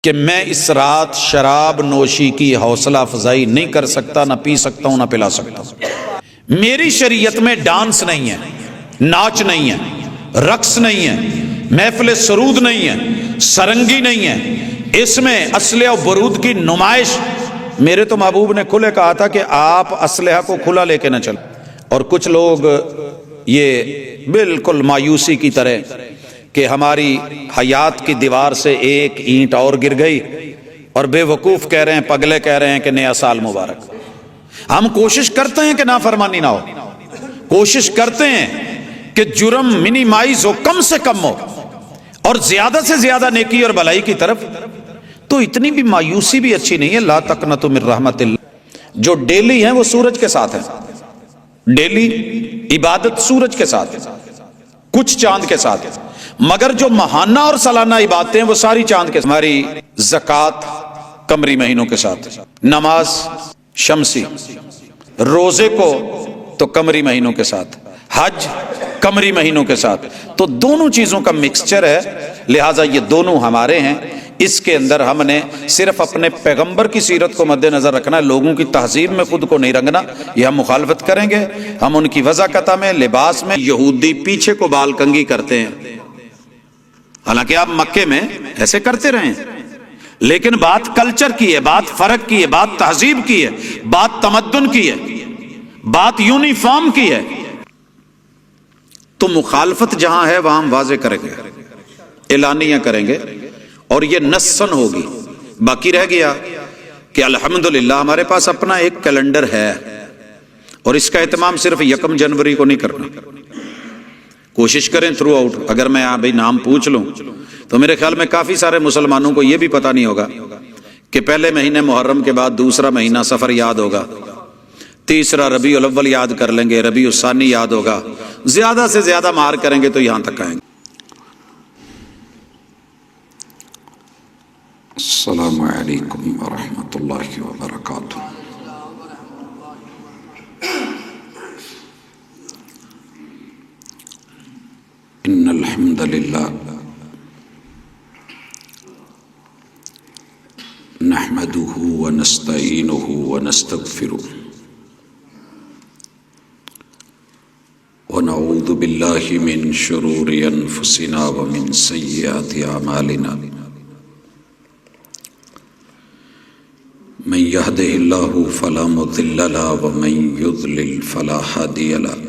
کہ میں اس رات شراب نوشی کی حوصلہ افزائی نہیں کر سکتا، نہ پی سکتا ہوں، نہ پلا سکتا ہوں۔ میری شریعت میں ڈانس نہیں ہے، ناچ نہیں ہے، رقص نہیں ہے، محفل سرود نہیں ہے، سرنگی نہیں ہے، اس میں اسلحہ و بارود کی نمائش۔ میرے تو محبوب نے کھلے کہا تھا کہ آپ اسلحہ کو کھلا لے کے نہ چلیں۔ اور کچھ لوگ یہ بالکل مایوسی کی طرح کہ ہماری حیات کی دیوار سے ایک اینٹ اور گر گئی، اور بے وقوف کہہ رہے ہیں، پگلے کہہ رہے ہیں کہ نیا سال مبارک۔ ہم کوشش کرتے ہیں کہ نافرمانی نہ ہو، کوشش کرتے ہیں کہ جرم منیمائز ہو، کم سے کم ہو، اور زیادہ سے زیادہ نیکی اور بھلائی کی طرف۔ تو اتنی بھی مایوسی بھی اچھی نہیں ہے۔ لا تقنطوا من رحمت اللہ، جو ڈیلی ہیں وہ سورج کے ساتھ ہیں، ڈیلی عبادت سورج کے ساتھ ہے، کچھ چاند کے ساتھ ہے، مگر جو ماہانہ اور سالانہ عبادتیں ہیں وہ ساری چاند کے ساتھ۔ ہماری زکوٰۃ قمری مہینوں کے ساتھ، نماز شمسی، روزے کو تو قمری مہینوں کے ساتھ، حج قمری مہینوں کے ساتھ۔ تو دونوں چیزوں کا مکسچر ہے، لہٰذا یہ دونوں ہمارے ہیں۔ اس کے اندر ہم نے صرف اپنے پیغمبر کی سیرت کو مد نظر رکھنا ہے، لوگوں کی تہذیب میں خود کو نہیں رنگنا، یہ ہم مخالفت کریں گے۔ ہم ان کی وضاقتہ میں، لباس میں، یہودی پیچھے کو بال کنگھی کرتے ہیں، حالانکہ آپ مکے میں ایسے کرتے رہیں، لیکن بات کلچر کی ہے، بات فرق کی ہے، بات تہذیب کی ہے، بات تمدن کی ہے، بات یونیفارم کی ہے۔ تو مخالفت جہاں ہے وہاں ہم واضح کریں گے، اعلانیہ کریں گے، اور یہ نصاً ہوگی۔ باقی رہ گیا کہ الحمدللہ ہمارے پاس اپنا ایک کیلنڈر ہے، اور اس کا اہتمام صرف 1 جنوری کو نہیں کرنا۔ کوشش کریں تھرو آؤٹ۔ اگر میں ابھی نام پوچھ لوں تو میرے خیال میں کافی سارے مسلمانوں کو یہ بھی پتہ نہیں ہوگا کہ پہلے مہینے محرم کے بعد دوسرا مہینہ صفر یاد ہوگا، تیسرا ربیع الاول یاد کر لیں گے، ربیع الثانی یاد ہوگا، زیادہ سے زیادہ مار کریں گے تو یہاں تک آئیں گے۔ السلام علیکم ورحمۃ اللہ وبرکاتہ۔ ان الحمد للہ نحمده ونستعینه ونستغفره ونعوذ باللہ من شرور انفسنا ومن سیئات اعمالنا، من يهده الله فلا مضل له ومن يضلل فلا هادي له،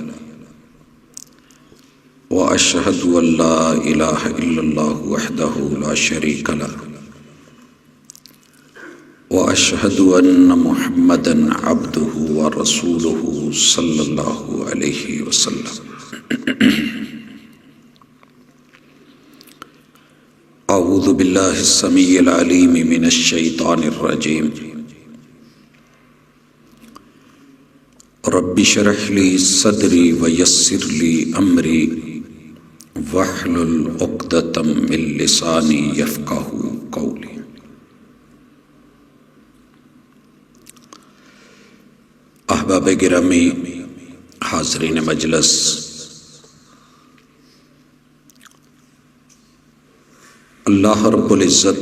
وأشهد أن لا إله إلا الله وحده لا شريك له، وأشهد أن محمدا عبده ورسوله صلى الله عليه وسلم۔ أعوذ بالله السميع العليم من الشيطان الرجيم، رب اشرح لي صدري ويسر لي أمري واحلل عقدة من لساني يفقهوا قولي۔ احباب گرامی، حاضرین مجلس، اللہ رب العزت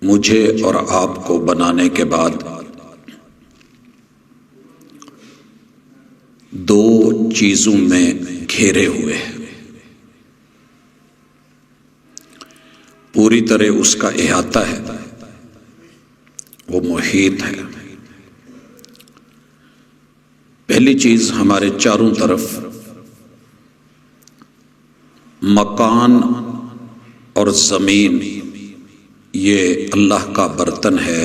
مجھے اور آپ کو بنانے کے بعد دو چیزوں میں گھیرے ہوئے ہیں، پوری طرح اس کا احاطہ ہے، وہ محیط ہے۔ پہلی چیز ہمارے چاروں طرف مکان اور زمین، یہ اللہ کا برتن ہے،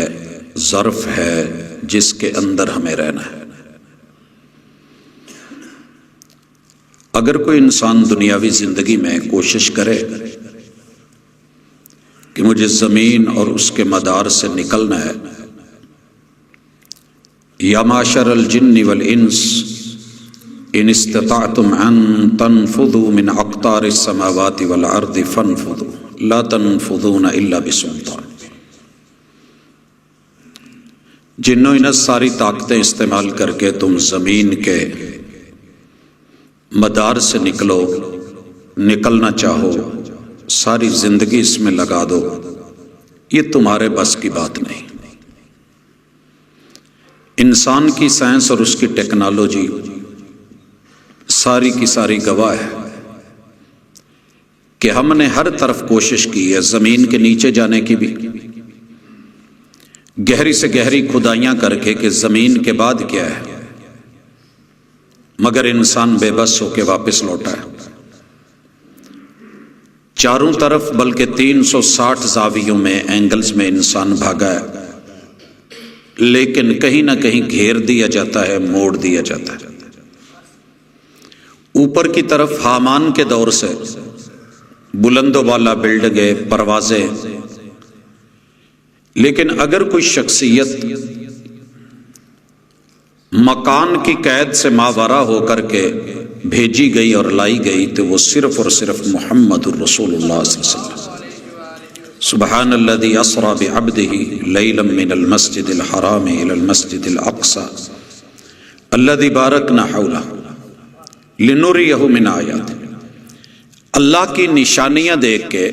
ظرف ہے جس کے اندر ہمیں رہنا ہے۔ اگر کوئی انسان دنیاوی زندگی میں کوشش کرے کہ مجھے زمین اور اس کے مدار سے نکلنا ہے، یا معشر الجن والانس ان استطعتم ان تنفذوا من اقطار السماوات والارض فانفذوا لا تنفذون الا بسلطان۔ جنوں انس ساری طاقتیں استعمال کر کے تم زمین کے مدار سے نکلنا چاہو، ساری زندگی اس میں لگا دو، یہ تمہارے بس کی بات نہیں۔ انسان کی سائنس اور اس کی ٹیکنالوجی ساری کی ساری گواہ ہے کہ ہم نے ہر طرف کوشش کی ہے، زمین کے نیچے جانے کی بھی، گہری سے گہری کھدائیاں کر کے کہ زمین کے بعد کیا ہے، مگر انسان بے بس ہو کے واپس لوٹا ہے۔ چاروں طرف بلکہ 360 زاویوں میں، اینگلز میں انسان بھاگا ہے، لیکن کہیں نہ کہیں گھیر دیا جاتا ہے، موڑ دیا جاتا ہے۔ اوپر کی طرف حامان کے دور سے بلند و بالا بلڈنگیں، پروازیں، لیکن اگر کوئی شخصیت مکان کی قید سے ماورا ہو کر کے بھیجی گئی اور لائی گئی تو وہ صرف اور صرف محمد الرسول اللہ صلی اللہ علیہ وسلم۔ سبحان الذی اسری بعبدہ لیلا من المسجد الحرام الی المسجد الاقصی الذی بارکنا حولہ لنریہ من آیاتہ۔ اللہ کی نشانیاں دیکھ کے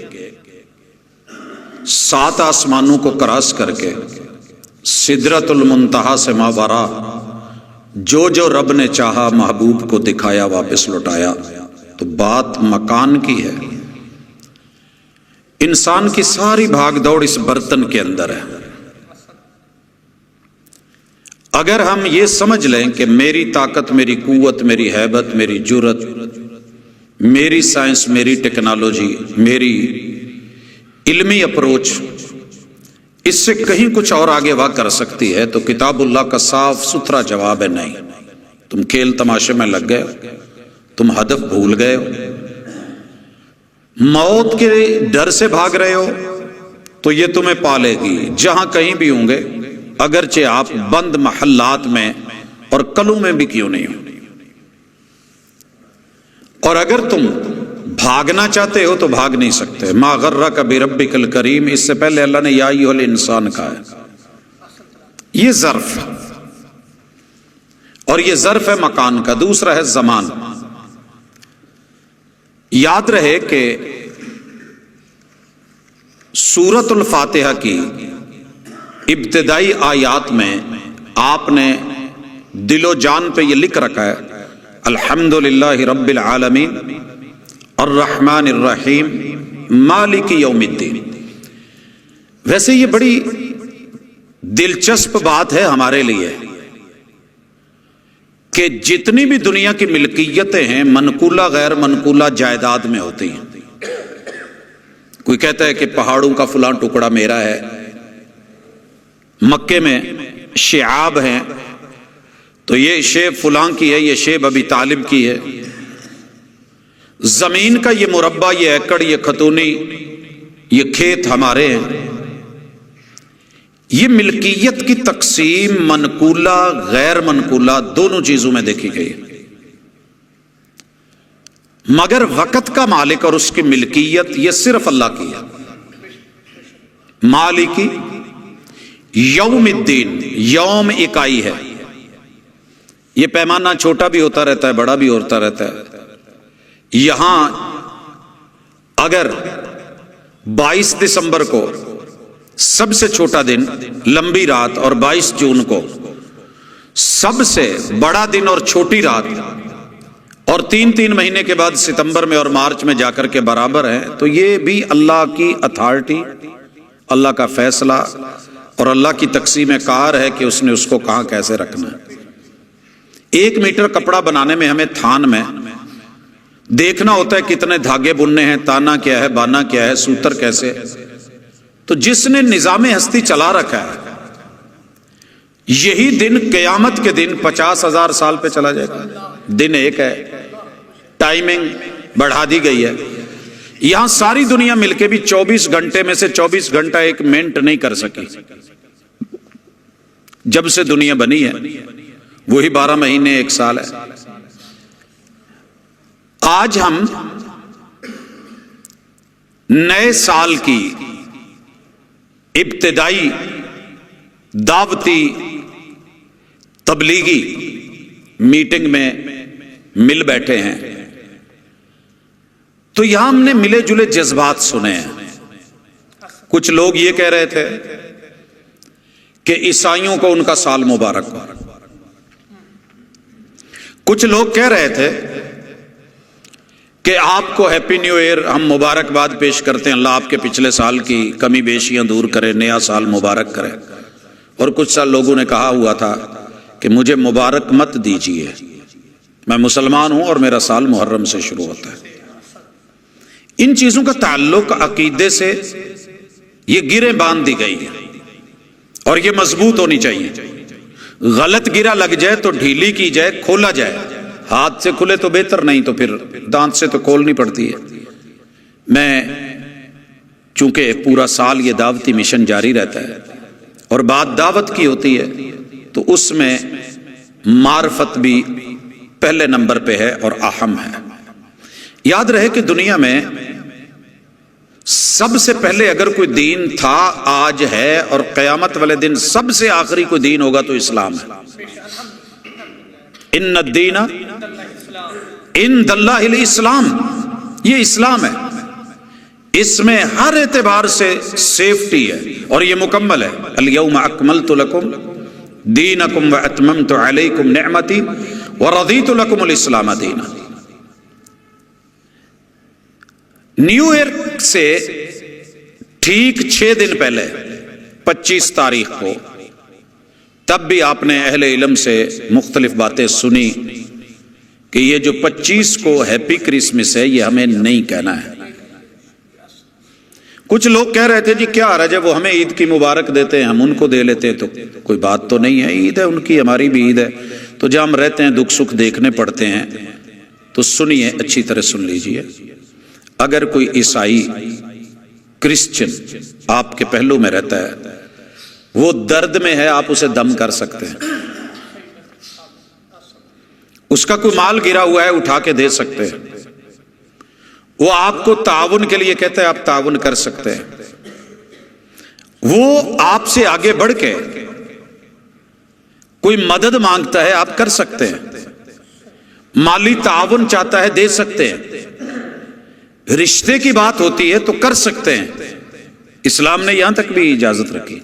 7 آسمانوں کو کراس کر کے سدرۃ المنتہا سے ماورا جو جو رب نے چاہا محبوب کو دکھایا، واپس لوٹایا۔ تو بات مکان کی ہے۔ انسان کی ساری بھاگ دوڑ اس برتن کے اندر ہے۔ اگر ہم یہ سمجھ لیں کہ میری طاقت، میری قوت، میری ہیبت، میری جرت، میری سائنس، میری ٹیکنالوجی، میری علمی اپروچ اس سے کہیں کچھ اور آگے واہ کر سکتی ہے، تو کتاب اللہ کا صاف ستھرا جواب ہے نہیں۔ تم کھیل تماشے میں لگ گئے ہو، تم ہدف بھول گئے ہو، موت کے ڈر سے بھاگ رہے ہو، تو یہ تمہیں پالے گی جہاں کہیں بھی ہوں گے، اگرچہ آپ بند محلات میں اور کلوں میں بھی کیوں نہیں ہو۔ اور اگر تم بھاگنا چاہتے ہو تو بھاگ نہیں سکتے۔ ما غرک بربک الکریم، اس سے پہلے اللہ نے یا ایھا الانسان کہا ہے۔ یہ ظرف، اور یہ ظرف ہے مکان کا۔ دوسرا ہے زمان۔ یاد رہے کہ سورۃ الفاتحہ کی ابتدائی آیات میں آپ نے دل و جان پہ یہ لکھ رکھا ہے، الحمدللہ رب العالمین الرحمن الرحیم مالک یوم الدین۔ ویسے یہ بڑی دلچسپ بات ہے ہمارے لیے کہ جتنی بھی دنیا کی ملکیتیں ہیں منقولہ غیر منقولہ جائیداد میں ہوتی ہیں۔ کوئی کہتا ہے کہ پہاڑوں کا فلاں ٹکڑا میرا ہے، مکے میں شعاب ہیں تو یہ شیب فلاں کی ہے، یہ شیب ابی طالب کی ہے، زمین کا یہ مربع، یہ ایکڑ، یہ خطونی، یہ کھیت ہمارے ہیں۔ یہ ملکیت کی تقسیم منقولہ غیر منقولہ دونوں چیزوں میں دیکھی گئی ہے، مگر وقت کا مالک اور اس کی ملکیت یہ صرف اللہ کی ہے۔ مالک یوم الدین، یوم اکائی ہے۔ یہ پیمانہ چھوٹا بھی ہوتا رہتا ہے، بڑا بھی ہوتا رہتا ہے۔ یہاں اگر 22 دسمبر کو سب سے چھوٹا دن لمبی رات اور 22 جون کو سب سے بڑا دن اور چھوٹی رات، اور 3 مہینے کے بعد ستمبر میں اور مارچ میں جا کر کے برابر ہیں، تو یہ بھی اللہ کی اتھارٹی، اللہ کا فیصلہ اور اللہ کی تقسیم کار ہے کہ اس نے اس کو کہاں کیسے رکھنا ہے۔ 1 میٹر کپڑا بنانے میں ہمیں تھان میں دیکھنا ہوتا ہے کتنے دھاگے بننے ہیں، تانا کیا ہے، بانا کیا ہے، سوتر کیسے۔ تو جس نے نظام ہستی چلا رکھا ہے، یہی دن قیامت کے دن 50,000 سال پہ چلا جائے گا۔ دن ایک ہے، ٹائمنگ بڑھا دی گئی ہے۔ یہاں ساری دنیا مل کے بھی 24 گھنٹے میں سے 24 گھنٹہ 1 منٹ نہیں کر سکی۔ جب سے دنیا بنی ہے وہی 12 مہینے 1 سال ہے۔ آج ہم نئے سال کی ابتدائی دعوتی تبلیغی میٹنگ میں مل بیٹھے ہیں، تو یہاں ہم نے ملے جلے جذبات سنے ہیں. کچھ لوگ یہ کہہ رہے تھے کہ عیسائیوں کو ان کا سال مبارک ہو. کچھ لوگ کہہ رہے تھے کہ آپ کو ہیپی نیو ایئر ہم مبارکباد پیش کرتے ہیں، اللہ آپ کے پچھلے سال کی کمی بیشیاں دور کرے، نیا سال مبارک کرے. اور کچھ سال لوگوں نے کہا ہوا تھا کہ مجھے مبارک مت دیجیے، میں مسلمان ہوں اور میرا سال محرم سے شروع ہوتا ہے. ان چیزوں کا تعلق عقیدے سے یہ گریں باندھ دی گئی ہیں اور یہ مضبوط ہونی چاہیے. غلط گرہ لگ جائے تو ڈھیلی کی جائے، کھولا جائے. ہاتھ سے کھلے تو بہتر، نہیں تو پھر دانت سے تو کھولنی پڑتی ہے. میں چونکہ پورا سال یہ دعوتی مشن جاری رہتا ہے اور بات دعوت کی ہوتی ہے تو اس میں معرفت بھی پہلے نمبر پہ ہے اور اہم ہے. یاد رہے کہ دنیا میں سب سے پہلے اگر کوئی دین تھا، آج ہے اور قیامت والے دن سب سے آخری کوئی دین ہوگا تو اسلام ہے. ان الدین عند اللہ الاسلام، یہ اسلام ہے. اس میں ہر اعتبار سے سیفٹی ہے اور یہ مکمل ہے. الیوم اکملت لکم دینکم واتممت علیکم نعمتی ورضیت لکم الاسلام دینا. نیو ایئر سے ٹھیک 6 دن پہلے 25 تاریخ کو تب بھی آپ نے اہل علم سے مختلف باتیں سنی کہ یہ جو 25 کو ہیپی کرسمس ہے یہ ہمیں نہیں کہنا ہے. کچھ لوگ کہہ رہے تھے جی کیا حرج ہے، وہ ہمیں عید کی مبارک دیتے ہیں ہم ان کو دے لیتے ہیں تو کوئی بات تو نہیں ہے. عید ہے ان کی، ہماری بھی عید ہے، تو جہاں ہم رہتے ہیں دکھ سکھ دیکھنے پڑتے ہیں. تو سنیے، اچھی طرح سن لیجئے. اگر کوئی عیسائی کرسچن آپ کے پہلو میں رہتا ہے، وہ درد میں ہے، آپ اسے دم کر سکتے ہیں. اس کا کوئی مال گرا ہوا ہے، اٹھا کے دے سکتے ہیں. وہ آپ کو تعاون کے لیے کہتا ہے، آپ تعاون کر سکتے ہیں. وہ آپ سے آگے بڑھ کے کوئی مدد مانگتا ہے، آپ کر سکتے ہیں. مالی تعاون چاہتا ہے، دے سکتے ہیں. رشتے کی بات ہوتی ہے تو کر سکتے ہیں. اسلام نے یہاں تک بھی اجازت رکھی.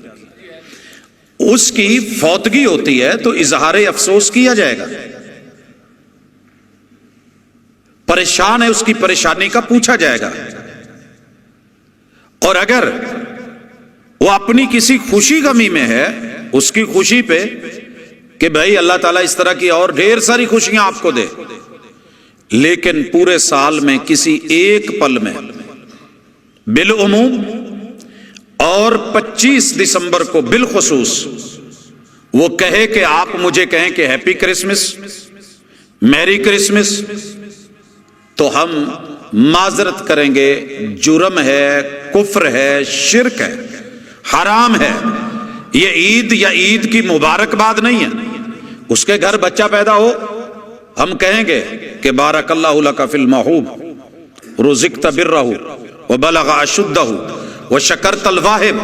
اس کی فوتگی ہوتی ہے تو اظہار افسوس کیا جائے گا. پریشان ہے، اس کی پریشانی کا پوچھا جائے گا. اور اگر وہ اپنی کسی خوشی غمی میں ہے، اس کی خوشی پہ کہ بھائی اللہ تعالیٰ اس طرح کی اور ڈھیر ساری خوشیاں آپ کو دے، لیکن پورے سال میں کسی ایک پل میں بالعموم اور 25 دسمبر کو بالخصوص وہ کہے کہ آپ مجھے کہیں کہ ہیپی کرسمس، میری کرسمس، تو ہم معذرت کریں گے. جرم ہے، کفر ہے، شرک ہے، حرام ہے. یہ عید یا عید کی مبارکباد نہیں ہے. اس کے گھر بچہ پیدا ہو، ہم کہیں گے کہ بارک اللہ لک فی الموہوب رزقت برہ وبلغ اشدہ وشکرت الواہب.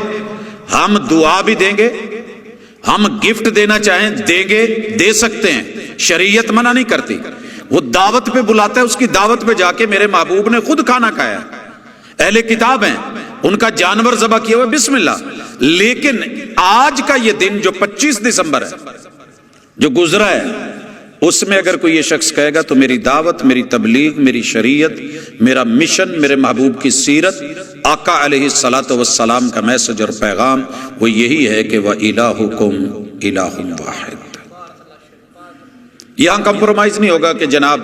ہم دعا بھی دیں گے، ہم گفٹ دینا چاہیں دیں گے، دے سکتے ہیں. شریعت منع نہیں کرتی. وہ دعوت پہ بلاتا ہے، اس کی دعوت پہ جا کے میرے محبوب نے خود کھانا کھایا. اہل کتاب ہیں، ان کا جانور ذبح کیا ہوا، بسم اللہ. لیکن آج کا یہ دن جو 25 دسمبر ہے جو گزرا ہے، اس میں اگر کوئی یہ شخص کہے گا تو میری دعوت، میری تبلیغ، میری شریعت، میرا مشن، میرے محبوب کی سیرت، آقا علیہ الصلاۃ والسلام کا میسج اور پیغام وہ یہی ہے کہ وَإِلَٰهُكُمْ إِلَٰهٌ وَاحِدٌ. یہاں کمپرومائز نہیں ہوگا کہ جناب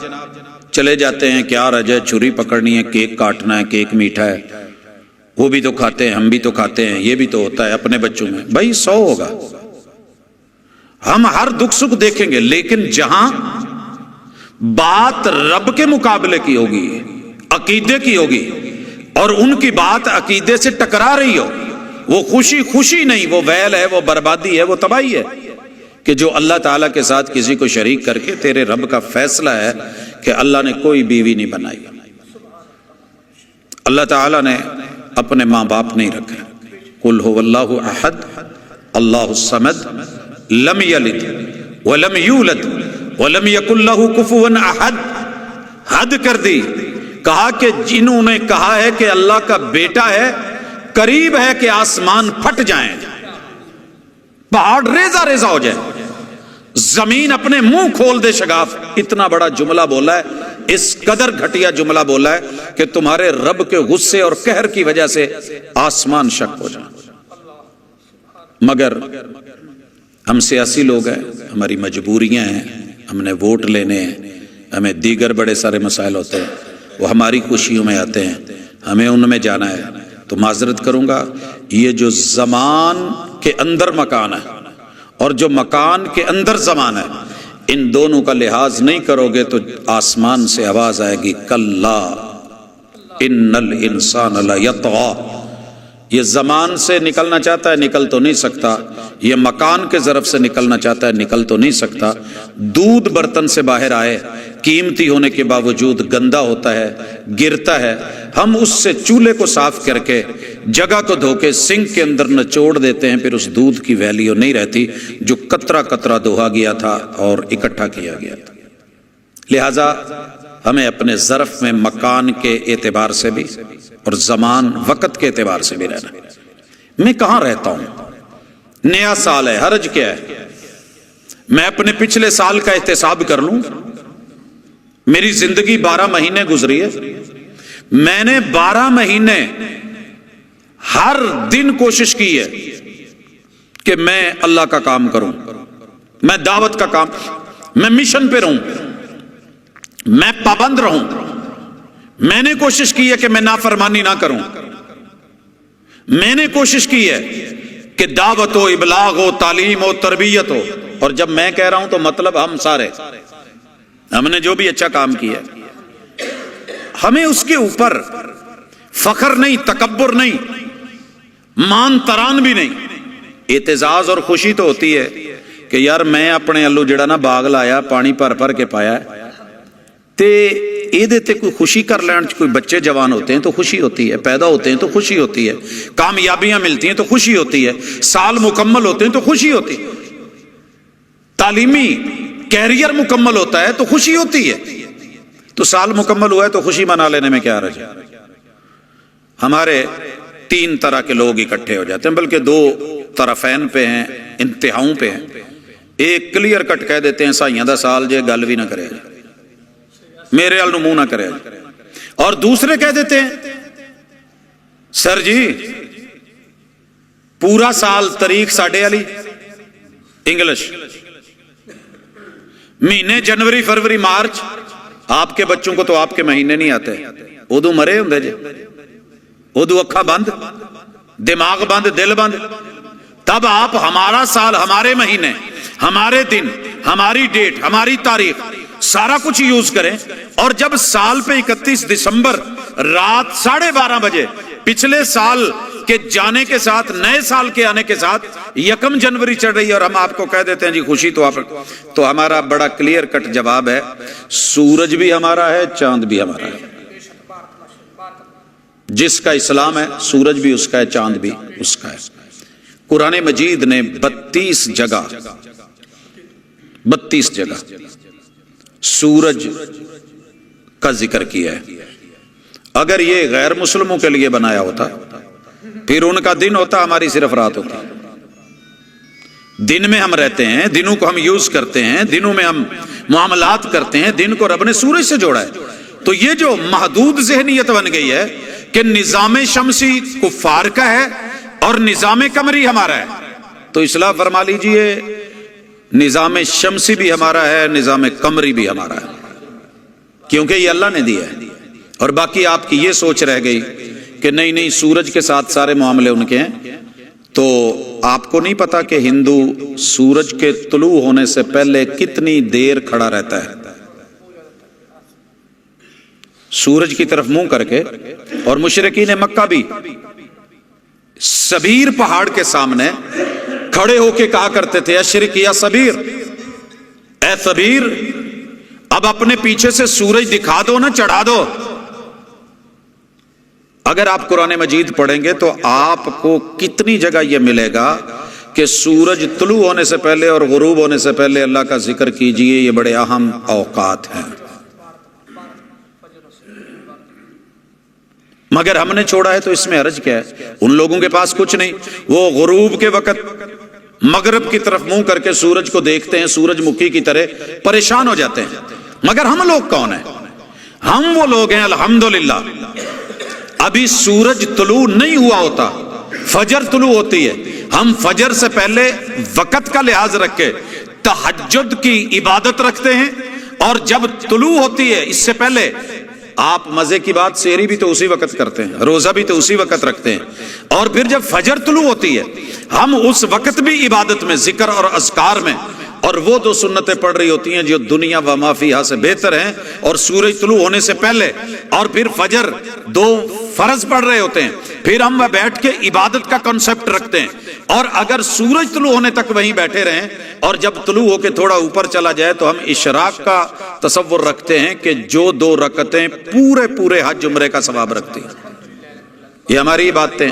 چلے جاتے ہیں، کیا رج ہے، چھری پکڑنی ہے، کیک کاٹنا ہے، کیک میٹھا ہے، وہ بھی تو کھاتے ہیں، ہم بھی تو کھاتے ہیں، یہ بھی تو ہوتا ہے اپنے بچوں میں. بھائی 100 ہوگا، ہم ہر دکھ سکھ دیکھیں گے، لیکن جہاں بات رب کے مقابلے کی ہوگی، عقیدے کی ہوگی، اور ان کی بات عقیدے سے ٹکرا رہی ہو، وہ خوشی خوشی نہیں، وہ ویل ہے، وہ بربادی ہے، وہ تباہی ہے. کہ جو اللہ تعالیٰ کے ساتھ کسی کو شریک کر کے، تیرے رب کا فیصلہ ہے کہ اللہ نے کوئی بیوی نہیں بنائی، اللہ تعالیٰ نے اپنے ماں باپ نہیں رکھے. قل هو اللہ احد اللہ الصمد لم یلد ولم یولد ولم یکن لہ کفوا احد. حد کر دی، کہا کہ جنہوں نے کہا ہے کہ اللہ کا بیٹا ہے، قریب ہے کہ آسمان پھٹ جائیں، پہاڑ ریزہ ریزہ ہو جائے، زمین اپنے منہ کھول دے شگاف۔ اتنا بڑا جملہ بولا ہے، اس قدر گھٹیا جملہ بولا ہے کہ تمہارے رب کے غصے اور قہر کی وجہ سے آسمان شک ہو جائے۔ مگر ہم سیاسی لوگ ہیں، ہماری مجبوریاں ہیں، ہم نے ووٹ لینے ہیں، ہمیں دیگر بڑے سارے مسائل ہوتے ہیں، وہ ہماری خوشیوں میں آتے ہیں، ہمیں ان میں جانا ہے۔ تو معذرت کروں گا، یہ جو زمان کے اندر مکان ہے اور جو مکان کے اندر زمان ہے، ان دونوں کا لحاظ نہیں کرو گے تو آسمان سے آواز آئے گی کلا ان الانسان لیطغی۔ یہ زمان سے نکلنا چاہتا ہے، نکل تو نہیں سکتا، یہ مکان کے ظرف سے نکلنا چاہتا ہے، نکل تو نہیں سکتا۔ دودھ برتن سے باہر آئے، قیمتی ہونے کے باوجود گندا ہوتا ہے، گرتا ہے، ہم اس سے چولہے کو صاف کر کے جگہ کو دھو کے سنک کے اندر نچوڑ دیتے ہیں، پھر اس دودھ کی ویلیو نہیں رہتی جو قطرہ قطرہ دھویا گیا تھا اور اکٹھا کیا گیا تھا۔ لہذا ہمیں اپنے ظرف میں مکان کے اعتبار سے بھی اور زمان وقت کے اعتبار سے بھی رہنا۔ میں کہاں رہتا ہوں؟ نیا سال ہے، حرج کیا ہے؟ میں اپنے پچھلے سال کا احتساب کر لوں۔ میری زندگی 12 مہینے گزری ہے، میں نے 12 مہینے ہر دن کوشش کی ہے کہ میں اللہ کا کام کروں، میں دعوت کا کام، میں مشن پہ رہوں، میں پابند رہوں۔ میں نے کوشش کی ہے کہ میں نافرمانی نہ کروں، میں نے کوشش کی ہے کہ دعوت ہو، ابلاغ ہو، تعلیم ہو، تربیت ہو۔ اور جب میں کہہ رہا ہوں تو مطلب ہم سارے، ہم نے جو بھی اچھا کام کیا، ہمیں اس کے اوپر فخر نہیں، تکبر نہیں، مان تران بھی نہیں، اعتزاز اور خوشی تو ہوتی ہے کہ یار میں اپنے الو جڑا نا باغ لایا، پانی بھر بھر کے پایا تے یہ تے کوئی خوشی کر لین، کوئی بچے جوان ہوتے ہیں تو خوشی ہوتی ہے، پیدا ہوتے ہیں تو خوشی ہوتی ہے، کامیابیاں ملتی ہیں تو خوشی ہوتی ہے، سال مکمل ہوتے ہیں تو خوشی ہوتی ہے، تعلیمی کیریئر مکمل ہوتا ہے تو خوشی ہوتی ہے۔ تو سال مکمل ہوا ہے تو خوشی منا لینے میں کیا حرج ہے؟ ہمارے 3 طرح کے لوگ اکٹھے ہو جاتے ہیں، بلکہ 2 طرفین پہ ہیں، انتہاؤں پہ ہیں۔ ایک کلیئر کٹ کہہ دیتے ہیں سائیاں دا سال جے گل بھی نہ کرے، میرے ال منہ نہ کرے، اور دوسرے کہہ دیتے ہیں سر جی پورا سال تاریخ ساڈے والی انگلش، مہینے جنوری فروری مارچ، آپ کے بچوں کو تو آپ کے مہینے نہیں آتے، ادو مرے ہوں جی، ادو اکھا بند، دماغ بند، دل بند، تب آپ ہمارا سال، ہمارے مہینے، ہمارے دن، ہماری ڈیٹ، ہماری تاریخ، سارا کچھ یوز کریں۔ اور جب سال پہ 31 دسمبر رات 12:30 بجے پچھلے سال کے جانے کے ساتھ، نئے سال کے آنے کے ساتھ 1 جنوری چڑھ رہی ہے اور ہم آپ کو کہہ دیتے ہیں جی خوشی تو آپ، تو ہمارا بڑا کلیئر کٹ جواب ہے سورج بھی ہمارا ہے، چاند بھی ہمارا ہے۔ جس کا اسلام ہے سورج بھی اس کا ہے، چاند بھی اس کا ہے۔ قرآن مجید نے 32 جگہ سورج کا ذکر کیا ہے۔ اگر یہ غیر مسلموں کے لیے بنایا ہوتا پھر ان کا دن ہوتا، ہماری صرف رات ہوتی۔ دن میں ہم رہتے ہیں، دنوں کو ہم یوز کرتے ہیں، دنوں میں ہم معاملات کرتے ہیں، دن کو رب نے سورج سے جوڑا ہے۔ تو یہ جو محدود ذہنیت بن گئی ہے کہ نظام شمسی کفار کا ہے اور نظام قمری ہمارا ہے، تو اصلاح فرما لیجئے نظام شمسی بھی ہمارا ہے، نظام قمری بھی ہمارا ہے، کیونکہ یہ اللہ نے دیا ہے۔ اور باقی آپ کی یہ سوچ رہ گئی کہ نہیں سورج کے ساتھ سارے معاملے ان کے ہیں، تو آپ کو نہیں پتا کہ ہندو سورج کے طلوع ہونے سے پہلے کتنی دیر کھڑا رہتا ہے، سورج کی طرف منہ کر کے۔ اور مشرکین مکہ بھی سبیر پہاڑ کے سامنے کھڑے ہو کے کہا کرتے تھے اشرق یا سبیر، اے سبیر اب اپنے پیچھے سے سورج دکھا دو نا، چڑھا دو۔ اگر آپ قرآن مجید پڑھیں گے تو آپ کو کتنی جگہ یہ ملے گا کہ سورج طلوع ہونے سے پہلے اور غروب ہونے سے پہلے اللہ کا ذکر کیجئے، یہ بڑے اہم اوقات ہیں۔ مگر ہم نے چھوڑا ہے تو اس میں حرج کیا ہے؟ ان لوگوں کے پاس کچھ نہیں، وہ غروب کے وقت مغرب کی طرف منہ کر کے سورج کو دیکھتے ہیں، سورج مکھی کی طرح پریشان ہو جاتے ہیں۔ مگر ہم لوگ کون ہیں؟ ہم وہ لوگ ہیں الحمدللہ ابھی سورج طلوع نہیں ہوا ہوتا، فجر طلوع ہوتی ہے، ہم فجر سے پہلے وقت کا لحاظ رکھ کے تہجد کی عبادت رکھتے ہیں، اور جب طلوع ہوتی ہے اس سے پہلے آپ مزے کی بات سحری بھی تو اسی وقت کرتے ہیں، روزہ بھی تو اسی وقت رکھتے ہیں، اور پھر جب فجر طلوع ہوتی ہے ہم اس وقت بھی عبادت میں، ذکر اور اذکار میں، اور وہ دو سنتیں پڑھ رہی ہوتی ہیں جو دنیا و ما فیہا سے بہتر ہیں، اور سورج طلوع ہونے سے پہلے اور پھر فجر، دو فرض پڑھ رہے ہوتے ہیں، پھر ہم وہ بیٹھ کے عبادت کا کنسپٹ رکھتے ہیں، اور اگر سورج طلوع ہونے تک وہیں بیٹھے رہیں اور جب طلوع ہو کے تھوڑا اوپر چلا جائے تو ہم اشراق کا تصور رکھتے ہیں کہ جو 2 رکعتیں پورے حج عمرے کا ثواب رکھتی ہیں۔ یہ ہماری باتیں،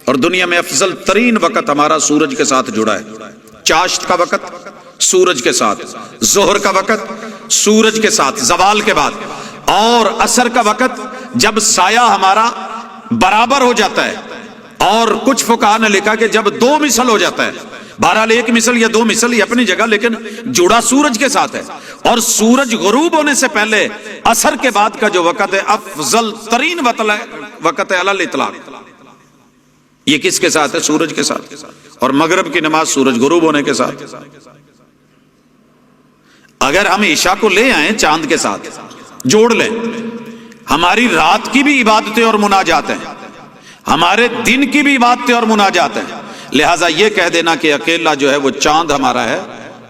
اور دنیا میں افضل ترین وقت ہمارا سورج کے ساتھ جڑا ہے۔ چاشت کا وقت سورج کے ساتھ، ظہر کا وقت سورج کے ساتھ زوال کے بعد، اور عصر کا وقت جب سایہ ہمارا برابر ہو جاتا ہے، اور کچھ فقہا نے لکھا کہ جب 2 مثل ہو جاتا ہے، بہرحال 1 مثل یا 2 مثل یہ اپنی جگہ، لیکن جڑا سورج کے ساتھ ہے، اور سورج غروب ہونے سے پہلے عصر کے بعد کا جو وقت ہے افضل ترین وقت ہے علی الاطلاق۔ یہ کس کے ساتھ ہے؟ سورج کے ساتھ، اور مغرب کی نماز سورج غروب ہونے کے ساتھ۔ اگر ہم عشاء کو لے آئیں چاند کے ساتھ جوڑ لیں، ہماری رات کی بھی عبادتیں اور مناجات ہیں، ہمارے دن کی بھی عبادتیں اور مناجات ہیں، لہٰذا یہ کہہ دینا کہ اکیلا جو ہے وہ چاند ہمارا ہے،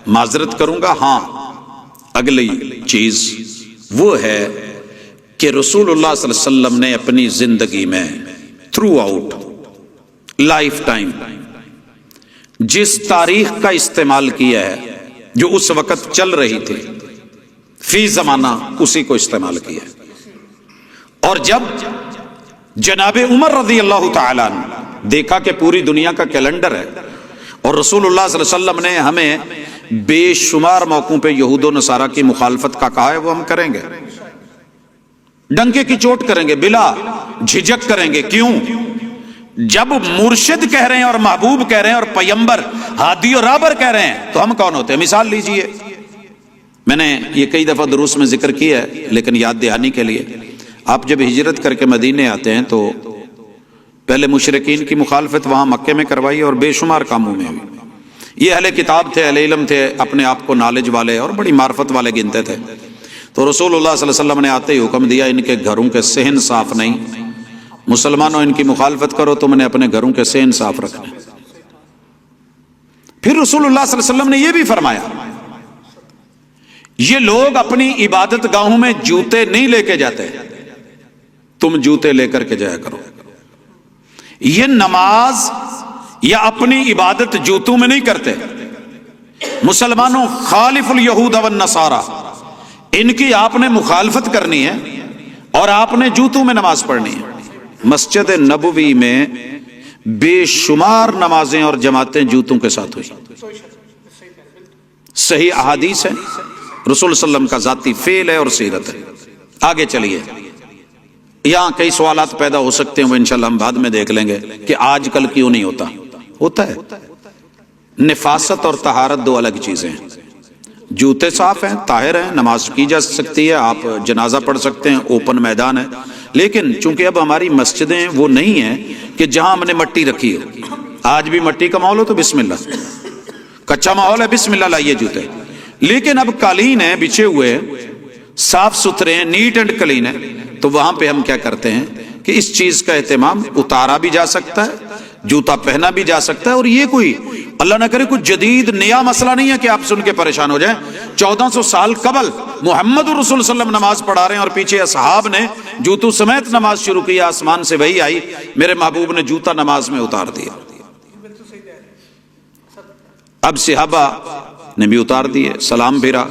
معذرت کروں گا۔ ہاں، اگلی چیز وہ ہے کہ رسول اللہ صلی اللہ علیہ وسلم نے اپنی زندگی میں تھرو آؤٹ لائف ٹائم جس تاریخ کا استعمال کیا ہے جو اس وقت چل رہی تھی، فی زمانہ اسی کو استعمال کیا ہے۔ اور جب جناب عمر رضی اللہ تعالیٰ عنہ دیکھا کہ پوری دنیا کا کیلنڈر ہے، اور رسول اللہ صلی اللہ علیہ وسلم نے ہمیں بے شمار موقعوں پہ یہود و نصارہ کی مخالفت کا کہا ہے، وہ ہم کریں گے، ڈنکے کی چوٹ کریں گے، بلا جھجک کریں گے۔ کیوں؟ جب مرشد کہہ رہے ہیں اور محبوب کہہ رہے ہیں اور پیمبر ہادی اور رابر کہہ رہے ہیں تو ہم کون ہوتے ہیں؟ مثال لیجئے، میں نے یہ کئی دفعہ دروس میں ذکر کیا ہے لیکن یاد دہانی کے لیے، آپ جب ہجرت کر کے مدینے آتے ہیں تو پہلے مشرکین کی مخالفت وہاں مکے میں کروائی اور بے شمار کاموں میں ہوئی۔ یہ اہل کتاب تھے، اہل علم تھے، اپنے آپ کو نالج والے اور بڑی معرفت والے گنتے تھے، تو رسول اللہ صلی اللہ علیہ وسلم نے آتے ہی حکم دیا ان کے گھروں کے صحن صاف نہیں، مسلمانوں ان کی مخالفت کرو، تم نے اپنے گھروں کے صحن صاف رکھنے۔ پھر رسول اللہ صلی اللہ علیہ وسلم نے یہ بھی فرمایا یہ لوگ اپنی عبادت گاہوں میں جوتے نہیں لے کے جاتے، تم جوتے لے کر کے جایا کرو۔ یہ نماز یا اپنی عبادت جوتوں میں نہیں کرتے۔ مسلمانوں خالف الیہود والنصارى، ان کی آپ نے مخالفت کرنی ہے اور آپ نے جوتوں میں نماز پڑھنی ہے۔ مسجد نبوی میں بے شمار نمازیں اور جماعتیں جوتوں کے ساتھ ہوئی، صحیح احادیث ہے، رسول صلی اللہ علیہ وسلم کا ذاتی فعل ہے اور سیرت ہے۔ آگے چلیے، یہاں کئی سوالات پیدا ہو سکتے ہیں، وہ انشاءاللہ ہم بعد میں دیکھ لیں گے کہ آج کل کیوں نہیں ہوتا۔ ہوتا ہے۔ نفاست اور طہارت 2 الگ چیزیں ہیں۔ جوتے صاف ہیں، طاہر ہیں، نماز کی جا سکتی ہے، آپ جنازہ پڑھ سکتے ہیں، اوپن میدان ہے، لیکن چونکہ اب ہماری مسجدیں وہ نہیں ہیں کہ جہاں ہم نے مٹی رکھی ہے، آج بھی مٹی کا ماحول ہو تو بسم اللہ، کچا ماحول ہے بسم اللہ لائیے جوتے، لیکن اب قالین ہیں، بچھے ہوئے صاف ستھرے ہیں، نیٹ اینڈ کلین ہے، تو وہاں پہ ہم کیا کرتے ہیں کہ اس چیز کا اہتمام، اتارا بھی جا سکتا ہے، جوتا پہنا بھی جا سکتا ہے، اور یہ کوئی اللہ نہ کرے کچھ جدید نیا مسئلہ نہیں ہے کہ آپ سن کے پریشان ہو جائیں۔ 1400 سال قبل محمد رسول صلی اللہ علیہ وسلم نماز پڑھا رہے ہیں اور پیچھے اصحاب نے جوتوں سمیت نماز شروع کی، آسمان سے وحی آئی، میرے محبوب نے جوتا نماز میں اتار دیا۔ اب صحابہ نے بھی اتار دیے، سلام پھرا،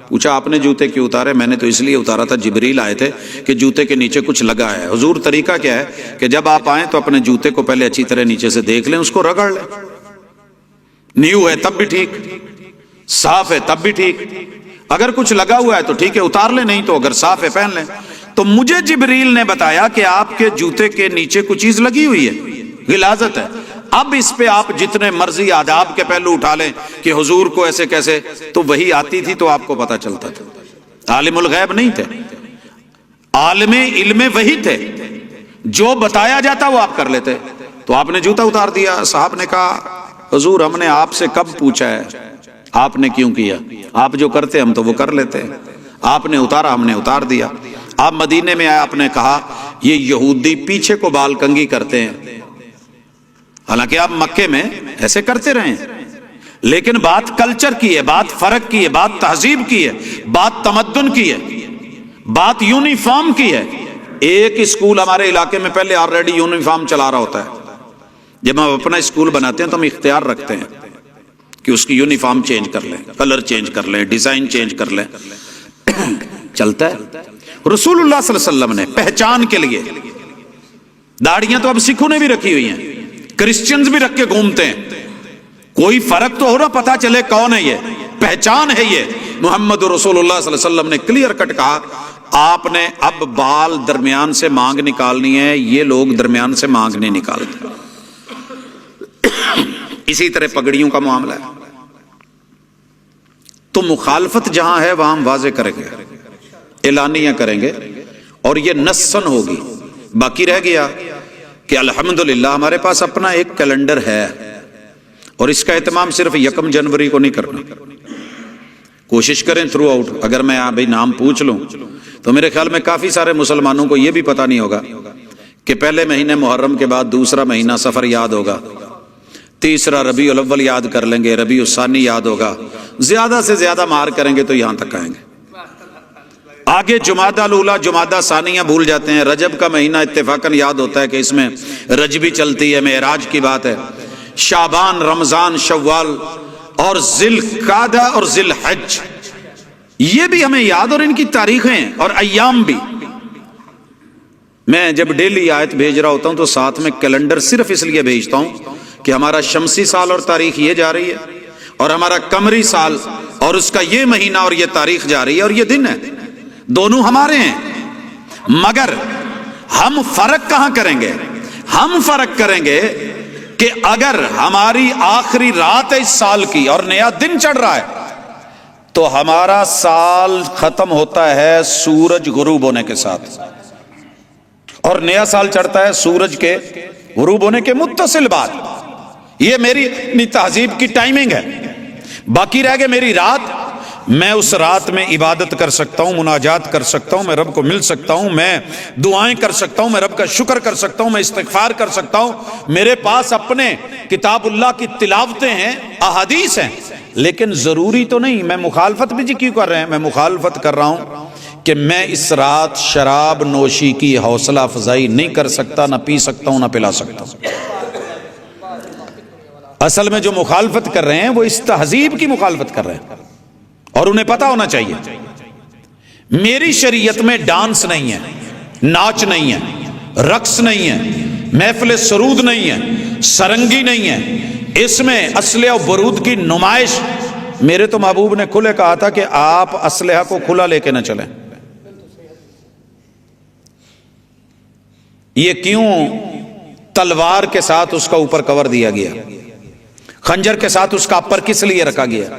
پوچھا آپ نے جوتے کیوں اتارے؟ میں نے تو اس لیے اتارا تھا، جبریل آئے تھے کہ جوتے کے نیچے کچھ لگا ہے۔ حضور طریقہ کیا ہے کہ جب آپ آئیں تو اپنے جوتے کو پہلے اچھی طرح نیچے سے دیکھ لیں، اس کو رگڑ لیں، نیو ہے تب بھی ٹھیک، صاف ہے تب بھی ٹھیک، اگر کچھ لگا ہوا ہے تو ٹھیک ہے اتار لیں، نہیں تو اگر صاف ہے پہن لیں۔ تو مجھے جبریل نے بتایا کہ آپ کے جوتے کے نیچے کچھ چیز لگی ہوئی ہے، غلاظت ہے۔ اب اس پہ آپ جتنے مرضی آداب کے پہلو اٹھا لیں کہ حضور کو ایسے کیسے، تو وہی آتی تھی تو آپ کو پتا چلتا تھا۔ عالم الغیب نہیں تھے، عالم علم وحی تھے، جو بتایا جاتا وہ آپ کر لیتے۔ تو آپ نے جوتا اتار دیا، صاحب نے کہا حضور ہم نے آپ سے کب پوچھا ہے، آپ نے کیوں کیا؟ آپ جو کرتے ہم تو وہ کر لیتے ہیں، آپ نے اتارا ہم نے اتار دیا۔ آپ مدینے میں آئے، آپ نے کہا یہ یہودی پیچھے کو بال کنگھی کرتے ہیں، حالانکہ آپ مکے میں ایسے کرتے رہے ہیں، لیکن بات کلچر کی ہے، بات فرق کی ہے، بات تہذیب کی ہے، بات تمدن کی ہے، بات یونیفارم کی ہے۔ ایک اسکول ہمارے علاقے میں پہلے آلریڈی یونیفارم چلا رہا ہوتا ہے، جب ہم اپنا اسکول بناتے ہیں تو ہم اختیار رکھتے ہیں کہ اس کی یونیفارم چینج کر لیں، کلر چینج کر لیں، ڈیزائن چینج کر لیں، چلتا ہے۔ رسول اللہ صلی اللہ علیہ وسلم نے پہچان کے لیے، داڑیاں تو اب سکھوں نے بھی رکھی ہوئی ہیں، کرسچنز بھی رکھ کے گھومتے ہیں، کوئی فرق تو ہو رہا، پتا چلے کون ہے، یہ پہچان ہے، یہ محمد رسول اللہ صلی اللہ علیہ وسلم نے کلیئر کٹ کہا آپ نے اب بال درمیان سے مانگ نکالنی ہے، یہ لوگ درمیان سے مانگ نہیں نکالتے۔ اسی طرح پگڑیوں کا معاملہ ہے، تو مخالفت جہاں ہے وہاں ہم واضح کریں گے، اعلانیہ کریں گے، اور یہ نصن ہوگی۔ باقی رہ گیا کہ الحمدللہ ہمارے پاس اپنا ایک کیلنڈر ہے، اور اس کا اہتمام صرف 1 جنوری کو نہیں کرنا، کوشش کریں تھرو آؤٹ۔ اگر میں بھائی نام پوچھ لوں تو میرے خیال میں کافی سارے مسلمانوں کو یہ بھی پتا نہیں ہوگا کہ پہلے مہینے محرم کے بعد دوسرا مہینہ صفر یاد ہوگا، تیسرا ربیع الاول یاد کر لیں گے، ربیع الثانی یاد ہوگا، زیادہ سے زیادہ مار کریں گے تو یہاں تک آئیں گے۔ آگے جمادی الاولیٰ جمادی ثانیہ بھول جاتے ہیں، رجب کا مہینہ اتفاقاً یاد ہوتا ہے کہ اس میں رجبی چلتی ہے، معراج کی بات ہے، شعبان، رمضان، شوال اور ذی القعدہ اور ذی الحج، یہ بھی ہمیں یاد، اور ان کی تاریخیں اور ایام بھی۔ میں جب ڈیلی آیت بھیج رہا ہوتا ہوں تو ساتھ میں کیلنڈر صرف اس لیے بھیجتا ہوں کہ ہمارا شمسی سال اور تاریخ یہ جا رہی ہے، اور ہمارا قمری سال اور اس کا یہ مہینہ اور یہ تاریخ جا رہی ہے، اور یہ دن ہے، دونوں ہمارے ہیں۔ مگر ہم فرق کہاں کریں گے؟ ہم فرق کریں گے کہ اگر ہماری آخری رات ہے اس سال کی اور نیا دن چڑھ رہا ہے تو ہمارا سال ختم ہوتا ہے سورج غروب ہونے کے ساتھ، اور نیا سال چڑھتا ہے سورج کے غروب ہونے کے متصل بعد۔ یہ میری اپنی تہذیب کی ٹائمنگ ہے۔ باقی رہ گئے میری رات، میں اس رات میں عبادت کر سکتا ہوں، مناجات کر سکتا ہوں، میں رب کو مل سکتا ہوں، میں دعائیں کر سکتا ہوں، میں رب کا شکر کر سکتا ہوں، میں استغفار کر سکتا ہوں، میرے پاس اپنے کتاب اللہ کی تلاوتیں ہیں، احادیث ہیں، لیکن ضروری تو نہیں۔ میں مخالفت بھی جی کیوں کر رہے ہیں؟ میں مخالفت کر رہا ہوں کہ میں اس رات شراب نوشی کی حوصلہ افزائی نہیں کر سکتا، نہ پی سکتا ہوں، نہ پلا سکتا ہوں۔ اصل میں جو مخالفت کر رہے ہیں وہ اس تہذیب کی مخالفت کر رہے ہیں، اور انہیں پتا ہونا چاہیے میری شریعت میں ڈانس نہیں ہے، ناچ نہیں ہے، رقص نہیں ہے، محفل سرود نہیں ہے، سرنگی نہیں ہے، اس میں اسلحہ و بارود کی نمائش۔ میرے تو محبوب نے کھلے کہا تھا کہ آپ اسلحہ کو کھلا لے کے نہ چلیں۔ یہ کیوں تلوار کے ساتھ اس کا اوپر کور دیا گیا، خنجر کے ساتھ اس کا اپر کس لیے رکھا گیا؟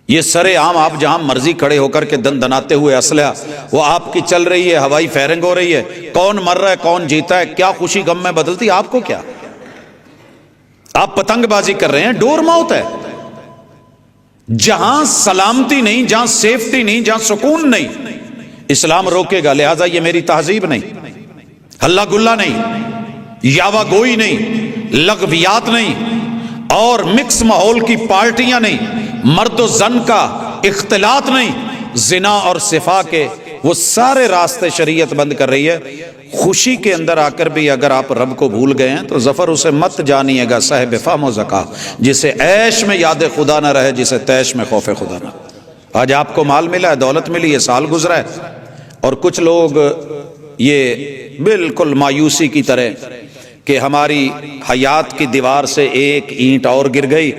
یہ سرے عام آپ جہاں مرضی کھڑے ہو کر کے دن دناتے ہوئے اسلحہ وہ آپ کی چل رہی ہے، ہوائی فائرنگ ہو رہی ہے، کون مر رہا ہے کون جیتا ہے، کیا خوشی غم میں بدلتی، آپ کو کیا؟ آپ پتنگ بازی کر رہے ہیں، ڈور ماؤت ہے۔ جہاں سلامتی نہیں، جہاں سیفٹی نہیں، جہاں سکون نہیں، اسلام روکے گا۔ لہٰذا یہ میری تہذیب نہیں، ہلا گلا نہیں، یاوا گوئی نہیں، لغویات نہیں، اور مکس ماحول کی پارٹیاں نہیں، مرد و زن کا اختلاط نہیں، زنا اور صفا کے وہ سارے راستے شریعت بند کر رہی ہے۔ خوشی کے اندر آ کر بھی اگر آپ رب کو بھول گئے ہیں تو ظفر اسے مت جانیے گا صاحب فہم و ذکا، جسے عیش میں یاد خدا نہ رہے، جسے تیش میں خوف خدا نہ۔ آج آپ کو مال ملا ہے، دولت ملی ہے، سال گزرا ہے، اور کچھ لوگ یہ بالکل مایوسی کی طرح کہ ہماری حیات کی دیوار سے ایک اینٹ اور گر گئی،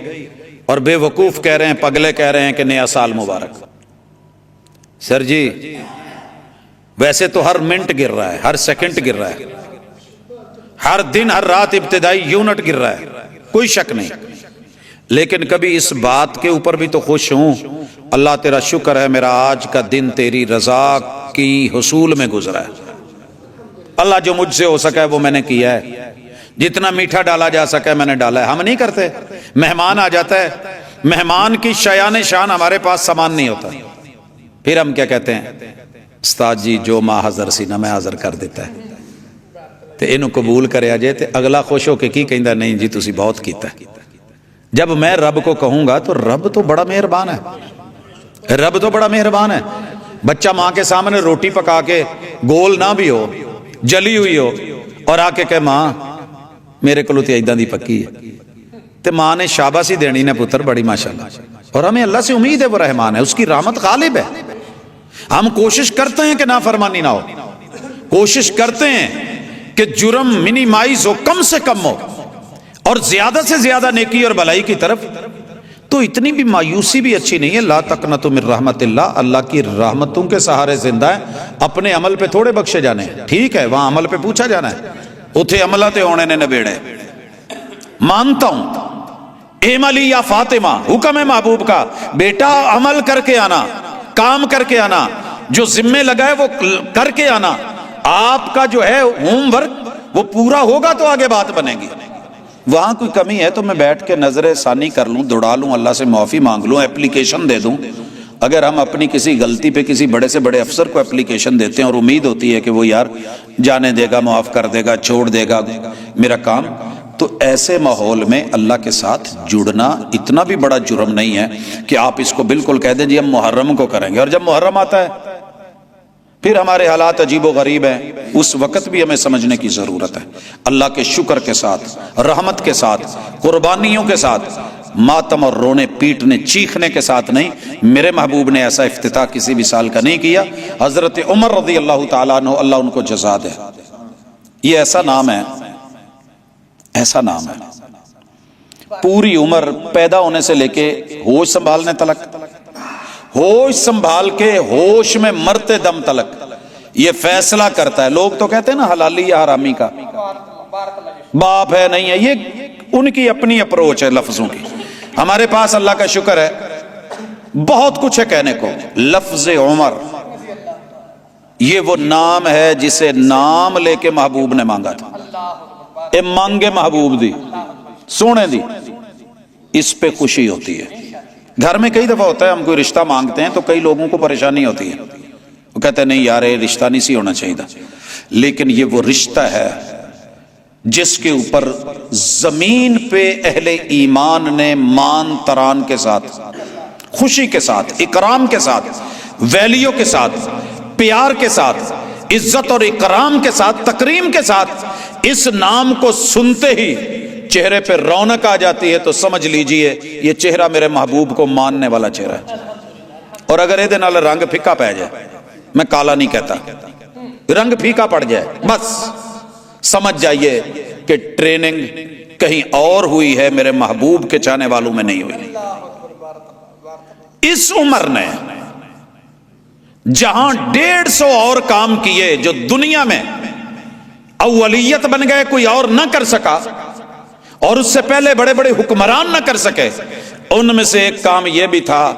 اور بے وقوف کہہ رہے ہیں، پگلے کہہ رہے ہیں کہ نیا سال مبارک۔ سر جی ویسے تو ہر منٹ گر رہا ہے، ہر سیکنڈ گر رہا ہے، ہر دن ہر رات ابتدائی یونٹ گر رہا ہے، کوئی شک نہیں، لیکن کبھی اس بات کے اوپر بھی تو خوش ہوں اللہ تیرا شکر ہے میرا آج کا دن تیری رضا کی حصول میں گزرا ہے، اللہ جو مجھ سے ہو سکا ہے وہ میں نے کیا ہے، جتنا میٹھا ڈالا جا سکا ہے میں نے ڈالا ہے۔ ہم نہیں کرتے، مہمان آ جاتا ہے، مہمان کی شایان شان ہمارے پاس سامان نہیں ہوتا، پھر ہم کیا کہتے ہیں، استاد جی جو ماں حضر سی نہ میں حاضر کر دیتا ہے تے اینو قبول کریا جائے تے اگلا خوش ہو کے کی کہندا نہیں جی تسی بہت کیتا ہے۔ جب میں رب کو کہوں گا تو رب تو بڑا مہربان ہے، رب تو بڑا مہربان ہے۔ بچہ ماں کے سامنے روٹی پکا کے گول نہ بھی ہو، جلی ہوئی ہو، اور آ کے کہ ماں میرے کو تے ایداں دی پکی ہے تے ماں نے شاباشی دینی نے پتر بڑی ماشاءاللہ، اور ہمیں اللہ سے امید ہے وہ رحمان ہے، اس کی رحمت غالب ہے۔ ہم کوشش کرتے ہیں کہ نافرمانی نہ ہو، کوشش کرتے ہیں کہ جرم منیمائز ہو، کم سے کم ہو، اور زیادہ سے زیادہ نیکی اور بھلائی کی طرف۔ تو اتنی بھی مایوسی بھی اچھی نہیں ہے، لا تقنطوا من رحمت اللہ، اللہ کی رحمتوں کے سہارے زندہ ہے، اپنے عمل پہ تھوڑے بخشے جانے ہیں، ٹھیک ہے وہاں عمل پہ پوچھا جانا ہے، اتھے عملہ تے ہونے نے نبیڑے۔ مانتا ہوں اعملی یا فاطمہ، حکم ہے محبوب کا، بیٹا عمل کر کے آنا، کام کر کے آنا، جو ذمہ لگا ہے وہ کر کے آنا، آپ کا جو ہے ہوم ورک وہ پورا ہوگا تو آگے بات بنے گی۔ وہاں کوئی کمی ہے تو میں بیٹھ کے نظر ثانی کر لوں، دوڑا لوں، اللہ سے معافی مانگ لوں، اپلیکیشن دے دوں۔ اگر ہم اپنی کسی غلطی پہ کسی بڑے سے بڑے افسر کو اپلیکیشن دیتے ہیں اور امید ہوتی ہے کہ وہ یار جانے دے گا، معاف کر دے گا، چھوڑ دے گا میرا کام، تو ایسے ماحول میں اللہ کے ساتھ جڑنا اتنا بھی بڑا جرم نہیں ہے کہ آپ اس کو بالکل کہہ دیں جی ہم محرم کو کریں گے، اور جب محرم آتا ہے پھر ہمارے حالات عجیب و غریب ہیں، اس وقت بھی ہمیں سمجھنے کی ضرورت ہے۔ اللہ کے شکر کے ساتھ، رحمت کے ساتھ، قربانیوں کے ساتھ، ماتم اور رونے پیٹنے چیخنے کے ساتھ نہیں۔ میرے محبوب نے ایسا افتتاح کسی بھی سال کا نہیں کیا۔ حضرت عمر رضی اللہ تعالیٰ عنہ، اللہ ان کو جزا دے، یہ ایسا نام ہے، ایسا نام ہے، پوری عمر پیدا ہونے سے لے کے ہوش سنبھالنے تلک، ہوش سنبھال کے ہوش میں مرتے دم تلک یہ فیصلہ کرتا ہے۔ لوگ تو کہتے ہیں نا حلالی یا حرامی کا باپ ہے نہیں ہے، یہ ان کی اپنی اپروچ ہے لفظوں کی۔ ہمارے پاس اللہ کا شکر ہے بہت کچھ ہے کہنے کو۔ لفظ عمر یہ وہ نام ہے جسے نام لے کے محبوب نے مانگا تھا، اے مانگے محبوب دی سونے دی، اس پہ خوشی ہوتی ہے۔ گھر میں کئی دفعہ ہوتا ہے ہم کوئی رشتہ مانگتے ہیں تو کئی لوگوں کو پریشانی ہوتی ہے، وہ کہتے ہیں نہیں یار یہ رشتہ نہیں سی ہونا چاہیے، لیکن یہ وہ رشتہ ہے جس کے اوپر زمین پہ اہل ایمان نے مان تران کے ساتھ، خوشی کے ساتھ، اکرام کے ساتھ، ویلیو کے ساتھ، پیار کے ساتھ، عزت اور اکرام کے ساتھ، تکریم کے ساتھ اس نام کو سنتے ہی چہرے پہ رونق آ جاتی ہے، تو سمجھ لیجئے یہ چہرہ میرے محبوب کو ماننے والا چہرہ ہے۔ اور اگر یہ نال رنگ پھیکا پہ جائے، میں کالا نہیں کہتا، رنگ پھیکا پڑ جائے، بس سمجھ جائیے کہ ٹریننگ کہیں اور ہوئی ہے، میرے محبوب کے چاہنے والوں میں نہیں ہوئی۔ اس عمر نے جہاں 150 اور کام کیے جو دنیا میں اولیت بن گئے، کوئی اور نہ کر سکا، اور اس سے پہلے بڑے بڑے حکمران نہ کر سکے، ان میں سے ایک کام یہ بھی تھا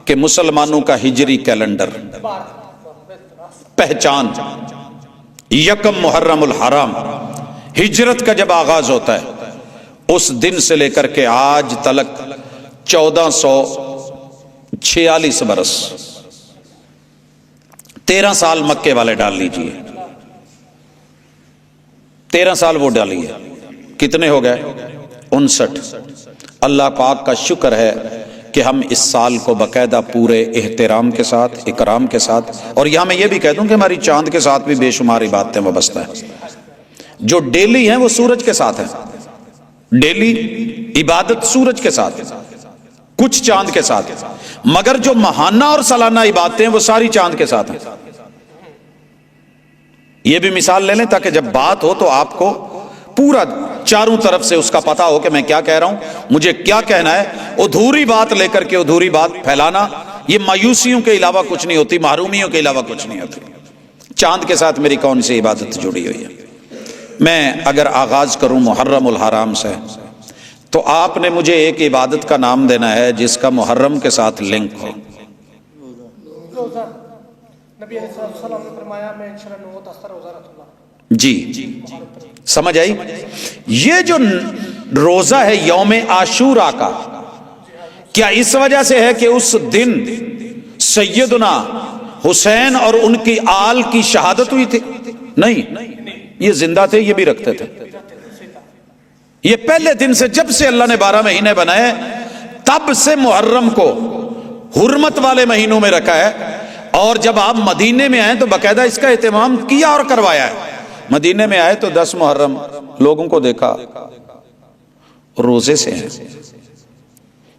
کہ مسلمانوں کا ہجری کیلنڈر، پہچان، یکم محرم الحرام، ہجرت کا جب آغاز ہوتا ہے اس دن سے لے کر کے آج تلک 1446 برس، 13 سال مکے والے ڈال لیجئے، 13 سال وہ ڈالیے، کتنے ہو گئے؟ 59۔ اللہ پاک کا شکر ہے کہ ہم اس سال کو باقاعدہ پورے احترام کے ساتھ، اکرام کے ساتھ، اور یہاں میں یہ بھی کہہ دوں کہ ہماری چاند کے ساتھ بھی بے شمار عبادتیں وابستہ ہیں۔ جو ڈیلی ہیں وہ سورج کے ساتھ ہیں، ڈیلی عبادت سورج کے ساتھ، کچھ چاند کے ساتھ، مگر جو ماہانہ اور سالانہ عبادتیں ہیں وہ ساری چاند کے ساتھ ہیں۔ یہ بھی مثال لے لیں تاکہ جب بات ہو تو آپ کو پورا چاروں طرف سے اس کا پتہ ہو کہ میں کیا کہہ رہا ہوں، مجھے کیا کہنا ہے۔ ادھوری بات لے کر کے ادھوری بات پھیلانا یہ مایوسیوں کے علاوہ کچھ نہیں ہوتی، محرومیوں کے علاوہ کچھ نہیں ہوتی۔ چاند کے ساتھ میری کون سی عبادت جڑی ہوئی ہے؟ میں اگر آغاز کروں محرم الحرام سے تو آپ نے مجھے ایک عبادت کا نام دینا ہے جس کا محرم کے ساتھ لنک ہو۔ روزہ نبی علیہ السلام نے فرمایا میں انشاءاللہ 9 روزہ رکھوں گا۔ جی سمجھ آئی؟ یہ جو روزہ ہے یوم عاشورہ کا، کیا اس وجہ سے ہے کہ اس دن سیدنا حسین اور ان کی آل کی شہادت ہوئی تھی؟ نہیں، یہ زندہ تھے، یہ بھی رکھتے تھے۔ یہ پہلے دن سے، جب سے اللہ نے 12 مہینے بنائے تب سے محرم کو حرمت والے مہینوں میں رکھا ہے، اور جب آپ مدینے میں آئے تو باقاعدہ اس کا اہتمام کیا اور کروایا ہے۔ مدینے میں آئے تو 10 محرم لوگوں کو دیکھا روزے سے ہیں،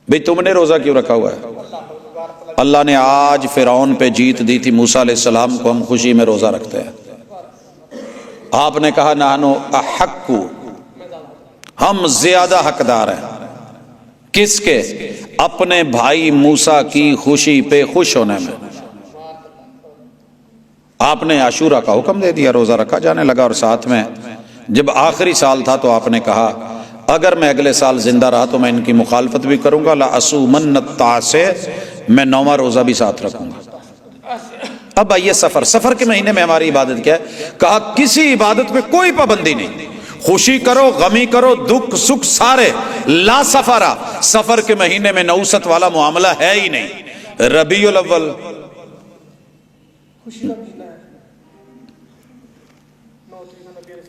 بھئی تم نے روزہ کیوں رکھا ہوا ہے؟ اللہ نے آج فرعون پہ جیت دی تھی، موسیٰ علیہ السلام کو ہم خوشی میں روزہ رکھتے ہیں۔ آپ نے کہا نحنو احق، ہم زیادہ حقدار ہیں کس کے؟ اپنے بھائی موسیٰ کی خوشی پہ خوش ہونے میں۔ آپ نے عاشورہ کا حکم دے دیا، روزہ رکھا جانے لگا، اور ساتھ میں جب آخری سال تھا تو آپ نے کہا اگر میں اگلے سال زندہ رہا تو میں ان کی مخالفت بھی کروں گا، لَأَصُومَنَّ التَّاسِعَ، میں 9واں روزہ بھی ساتھ رکھوں گا۔ اب آئیے سفر کے مہینے میں ہماری عبادت کیا ہے؟ کہا کسی عبادت پہ کوئی پابندی نہیں، خوشی کرو غمی کرو دکھ سکھ سارے، لا سفرا، سفر کے مہینے میں نوست والا معاملہ ہے ہی نہیں۔ ربیع الاول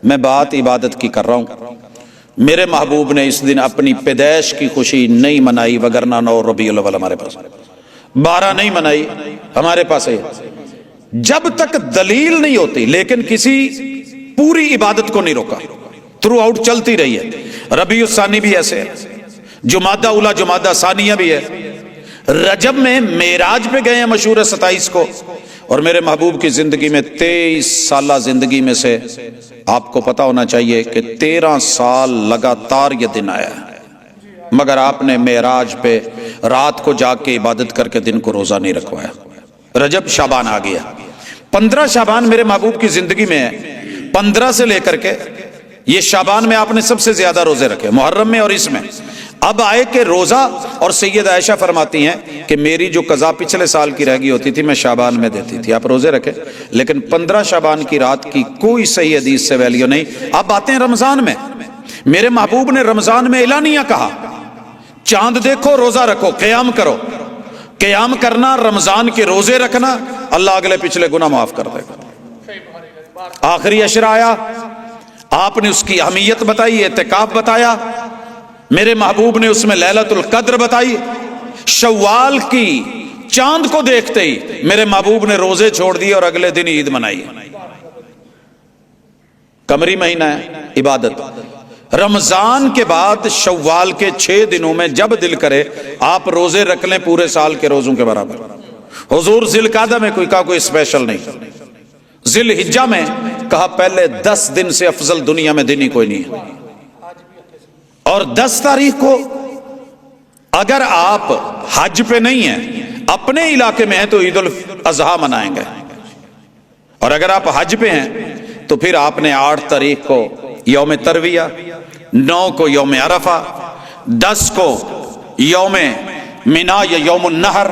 میں بات عبادت کی کر رہا ہوں، میرے محبوب نے اس دن اپنی پیدائش کی خوشی نہیں منائی، وگرنہ 9 ربیع الاول ہمارے پاس، 12 نہیں منائی ہمارے پاس ہے۔ جب تک دلیل نہیں ہوتی، لیکن کسی پوری عبادت کو نہیں روکا، تھرو آؤٹ چلتی رہی ہے۔ ربیع الثانی بھی ایسے ہے، جمادہ اولی جمادہ ثانیہ بھی ہے۔ رجب میں معراج پہ گئے ہیں مشہور 27 کو، اور میرے محبوب کی زندگی میں 23 سالہ زندگی میں سے آپ کو پتا ہونا چاہیے کہ 13 سال لگاتار یہ دن آیا ہے، مگر آپ نے معراج پہ رات کو جاگ کے عبادت کر کے دن کو روزہ نہیں رکھوایا۔ رجب شعبان آ گیا، 15 شعبان میرے محبوب کی زندگی میں ہے، 15 سے لے کر کے یہ شعبان میں آپ نے سب سے زیادہ روزے رکھے، محرم میں اور اس میں۔ اب آئے کہ روزہ، اور سید عائشہ فرماتی ہیں کہ میری جو قضا پچھلے سال کی رہ گئی ہوتی تھی میں شعبان میں دیتی تھی، آپ روزے رکھے، لیکن 15 شعبان کی رات کی کوئی صحیح حدیث سے ویلیو نہیں۔ اب آتے ہیں رمضان میں، میرے محبوب نے رمضان میں اعلانیہ کہا چاند دیکھو روزہ رکھو، قیام کرو۔ قیام کرنا، رمضان کے روزے رکھنا، اللہ اگلے پچھلے گناہ معاف کر دے گا۔ آخری عشرہ آیا، آپ نے اس کی اہمیت بتائی، اعتکاف بتایا، میرے محبوب نے اس میں لیلۃ القدر بتائی۔ شوال کی چاند کو دیکھتے ہی میرے محبوب نے روزے چھوڑ دیے اور اگلے دن عید منائی۔ قمری مہینہ ہے عبادت۔ رمضان کے بعد شوال کے 6 دنوں میں جب دل کرے آپ روزے رکھ لیں پورے سال کے روزوں کے برابر۔ حضور ذی القعدہ میں کوئی اسپیشل نہیں، ذی الحجہ میں کہا پہلے 10 دن سے افضل دنیا میں دن ہی کوئی نہیں ہے، اور 10 تاریخ کو اگر آپ حج پہ نہیں ہیں اپنے علاقے میں ہیں تو عید الاضحیٰ منائیں گے، اور اگر آپ حج پہ ہیں تو پھر آپ نے 8 تاریخ کو یوم ترویہ، 9 کو یوم عرفہ، 10 کو یوم منا یا یوم النحر،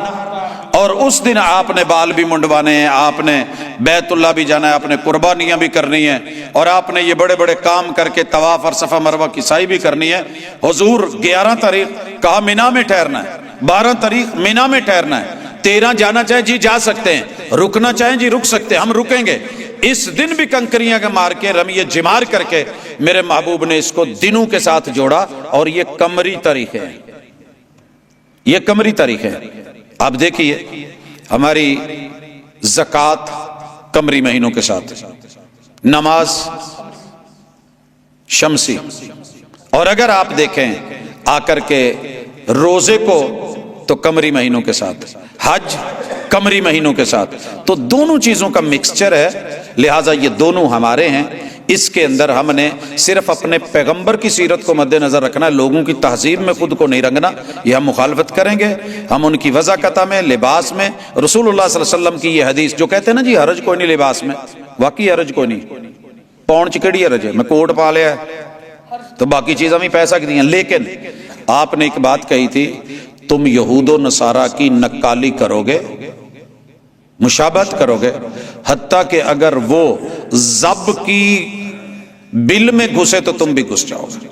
اور اس دن آپ نے بال بھی منڈوانے ہیں، آپ نے بیت اللہ بھی جانا ہے، آپ نے قربانیاں بھی کرنی ہیں، اور آپ نے یہ بڑے بڑے کام کر کے طواف اور صفا مروہ کی سعی بھی کرنی ہے۔ حضور 11 تاریخ کہا مینا میں ٹھہرنا ہے، 12 تاریخ مینا میں ٹھہرنا ہے، 13 جانا چاہیں جی جا سکتے ہیں، رکنا چاہیں جی رک سکتے ہیں، ہم رکیں گے۔ اس دن بھی کنکریاں کا مار کے رمیے جمار کر کے میرے محبوب نے اس کو دنوں کے ساتھ جوڑا، اور یہ قمری تاریخ ہے، یہ قمری تاریخ ہے۔ آپ دیکھیے ہماری زکوٰۃ قمری مہینوں کے ساتھ، نماز شمسی، اور اگر آپ دیکھیں آ کر کے روزے کو تو قمری مہینوں کے ساتھ، حج قمری مہینوں کے ساتھ، تو دونوں چیزوں کا مکسچر ہے، لہٰذا یہ دونوں ہمارے ہیں۔ اس کے اندر ہم نے صرف اپنے پیغمبر کی سیرت کو مد نظر رکھنا ہے، لوگوں کی تہذیب میں خود کو نہیں رنگنا، یہ ہم مخالفت کریں گے۔ ہم ان کی وضاقتہ میں، لباس میں، رسول اللہ صلی اللہ علیہ وسلم کی یہ حدیث جو کہتے ہیں نا جی حرج کوئی نہیں لباس میں، واقعی حرج کوئی نہیں، پاؤنڈ چ کیڑی حرج ہے، میں کوٹ پا لیا ہے تو باقی چیزیں بھی پہ سکتی ہیں. لیکن آپ نے ایک بات کہی تھی، تم یہود و نصارہ کی نکالی کرو گے، مشابہت کرو گے، حتیٰ کہ اگر وہ زب کی بل میں گھسے تو تم بھی گھس جاؤ گے.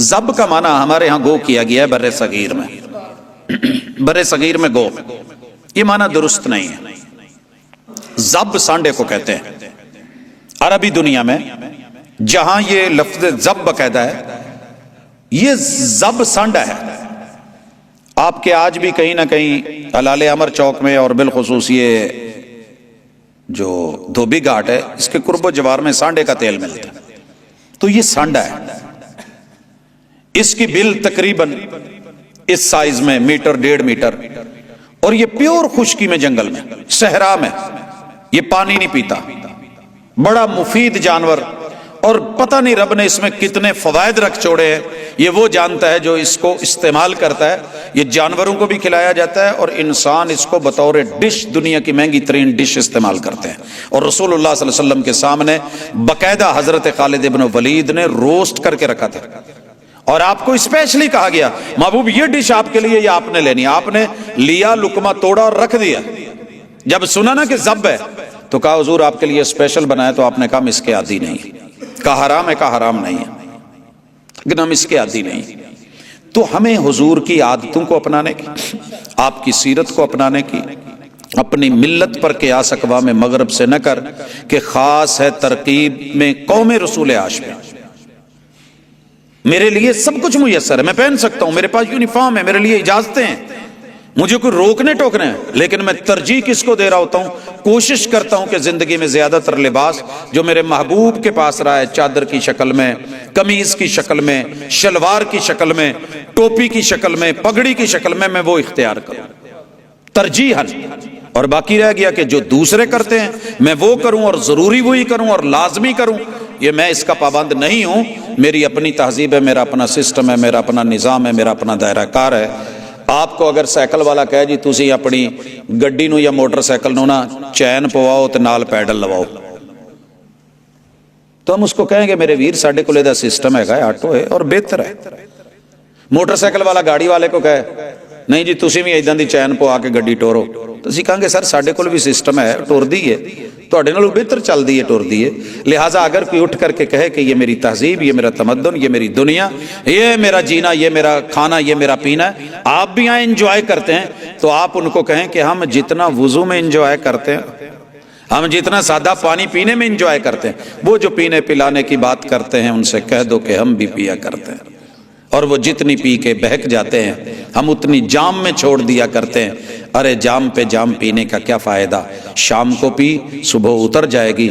زب کا معنی ہمارے ہاں گو کیا گیا ہے بر صغیر میں، بر صغیر میں گو، یہ معنی درست نہیں ہے. زب سانڈے کو کہتے ہیں عربی دنیا میں، جہاں یہ لفظ زب باقاعدہ ہے، یہ زب سانڈا ہے. آپ کے آج بھی کہیں نہ کہیں ہلال امر چوک میں اور بالخصوص یہ جو دھوبی گھاٹ ہے، اس کے قرب و جوار میں سانڈے کا تیل ملتا ہے. تو یہ سانڈا ہے، اس کی بل تقریباً اس سائز میں 1.5 میٹر، اور یہ پیور خشکی میں، جنگل میں، صحرا میں، یہ پانی نہیں پیتا، بڑا مفید جانور، اور پتہ نہیں رب نے اس میں کتنے فوائد رکھ چھوڑے ہیں، یہ وہ جانتا ہے جو اس کو استعمال کرتا ہے. یہ جانوروں کو بھی کھلایا جاتا ہے اور انسان اس کو بطور ڈش، دنیا کی مہنگی ترین ڈش استعمال کرتے ہیں. اور رسول اللہ صلی اللہ علیہ وسلم کے سامنے باقاعدہ حضرت خالد ابن ولید نے روسٹ کر کے رکھا تھا، اور آپ کو اسپیشلی کہا گیا محبوب یہ ڈش آپ کے لیے، یہ آپ نے لینی. آپ نے لیا، لقمہ توڑا اور رکھ دیا. جب سنا نا کہ ذب ہے تو کہا حضور آپ کے لیے اسپیشل بنایا، تو آپ نے کہا ہم اس کے عادی نہیں. کہا حرام ہے، کہا حرام نہیں ہے، لیکن ہم اس کے عادی نہیں. تو ہمیں حضور کی عادتوں کو اپنانے کی، آپ کی سیرت کو اپنانے کی، اپنی ملت پر قیاس اقوام مغرب سے نہ کر کہ خاص ہے ترکیب میں قوم رسول عاش میں. میرے لیے سب کچھ میسر ہے، میں پہن سکتا ہوں، میرے پاس یونیفارم ہے، میرے لیے اجازتیں ہیں، مجھے کوئی روکنے ٹوکنے ہیں، لیکن میں ترجیح کس کو دے رہا ہوتا ہوں؟ کوشش کرتا ہوں کہ زندگی میں زیادہ تر لباس جو میرے محبوب کے پاس رہا ہے، چادر کی شکل میں، قمیض کی شکل میں، شلوار کی شکل میں، ٹوپی کی شکل میں، پگڑی کی شکل میں وہ اختیار کروں ترجیحاً. اور باقی رہ گیا کہ جو دوسرے کرتے ہیں میں وہ کروں، اور ضروری وہی کروں اور لازمی کروں، یہ میں اس کا پابند نہیں ہوں. میری اپنی تہذیب ہے، میرا اپنا سسٹم ہے، میرا اپنا نظام ہے، میرا اپنا دائرہ کار ہے. آپ کو اگر سائیکل والا کہے جی تسی اپنی گڈی نو یا موٹر سائیکل نو نا چین پواؤ تے نال پیڈل لواؤ، تو ہم اس کو کہیں گے میرے ویر ساڈے کولے دا سسٹم ہے، آٹو ہے اور بہتر ہے. موٹر سائیکل والا گاڑی والے کو کہے نہیں جی تسی بھی ایداں دی چین پوا کے گڈی ٹورو، تو اسی کہیں گے سر ساڈے کول بھی سسٹم ہے، ٹور دی ہے، تواڈے نالوں بہتر چل دی ہے، ٹور دی ہے. لہٰذا اگر کوئی اٹھ کر کے کہے کہ یہ میری تہذیب، یہ میرا تمدن، یہ میری دنیا، یہ میرا جینا، یہ میرا کھانا، یہ میرا پینا ہے، آپ بھی آئیں انجوائے کرتے ہیں، تو آپ ان کو کہیں کہ ہم جتنا وضو میں انجوائے کرتے ہیں، ہم جتنا سادہ پانی پینے میں انجوائے کرتے ہیں، وہ جو پینے پلانے کی بات کرتے ہیں ان سے کہہ دو کہ ہم بھی پیا کرتے ہیں، اور وہ جتنی پی کے بہک جاتے ہیں ہم اتنی جام میں چھوڑ دیا کرتے ہیں. ارے جام پہ جام پینے کا کیا فائدہ، شام کو پی صبح اتر جائے گی.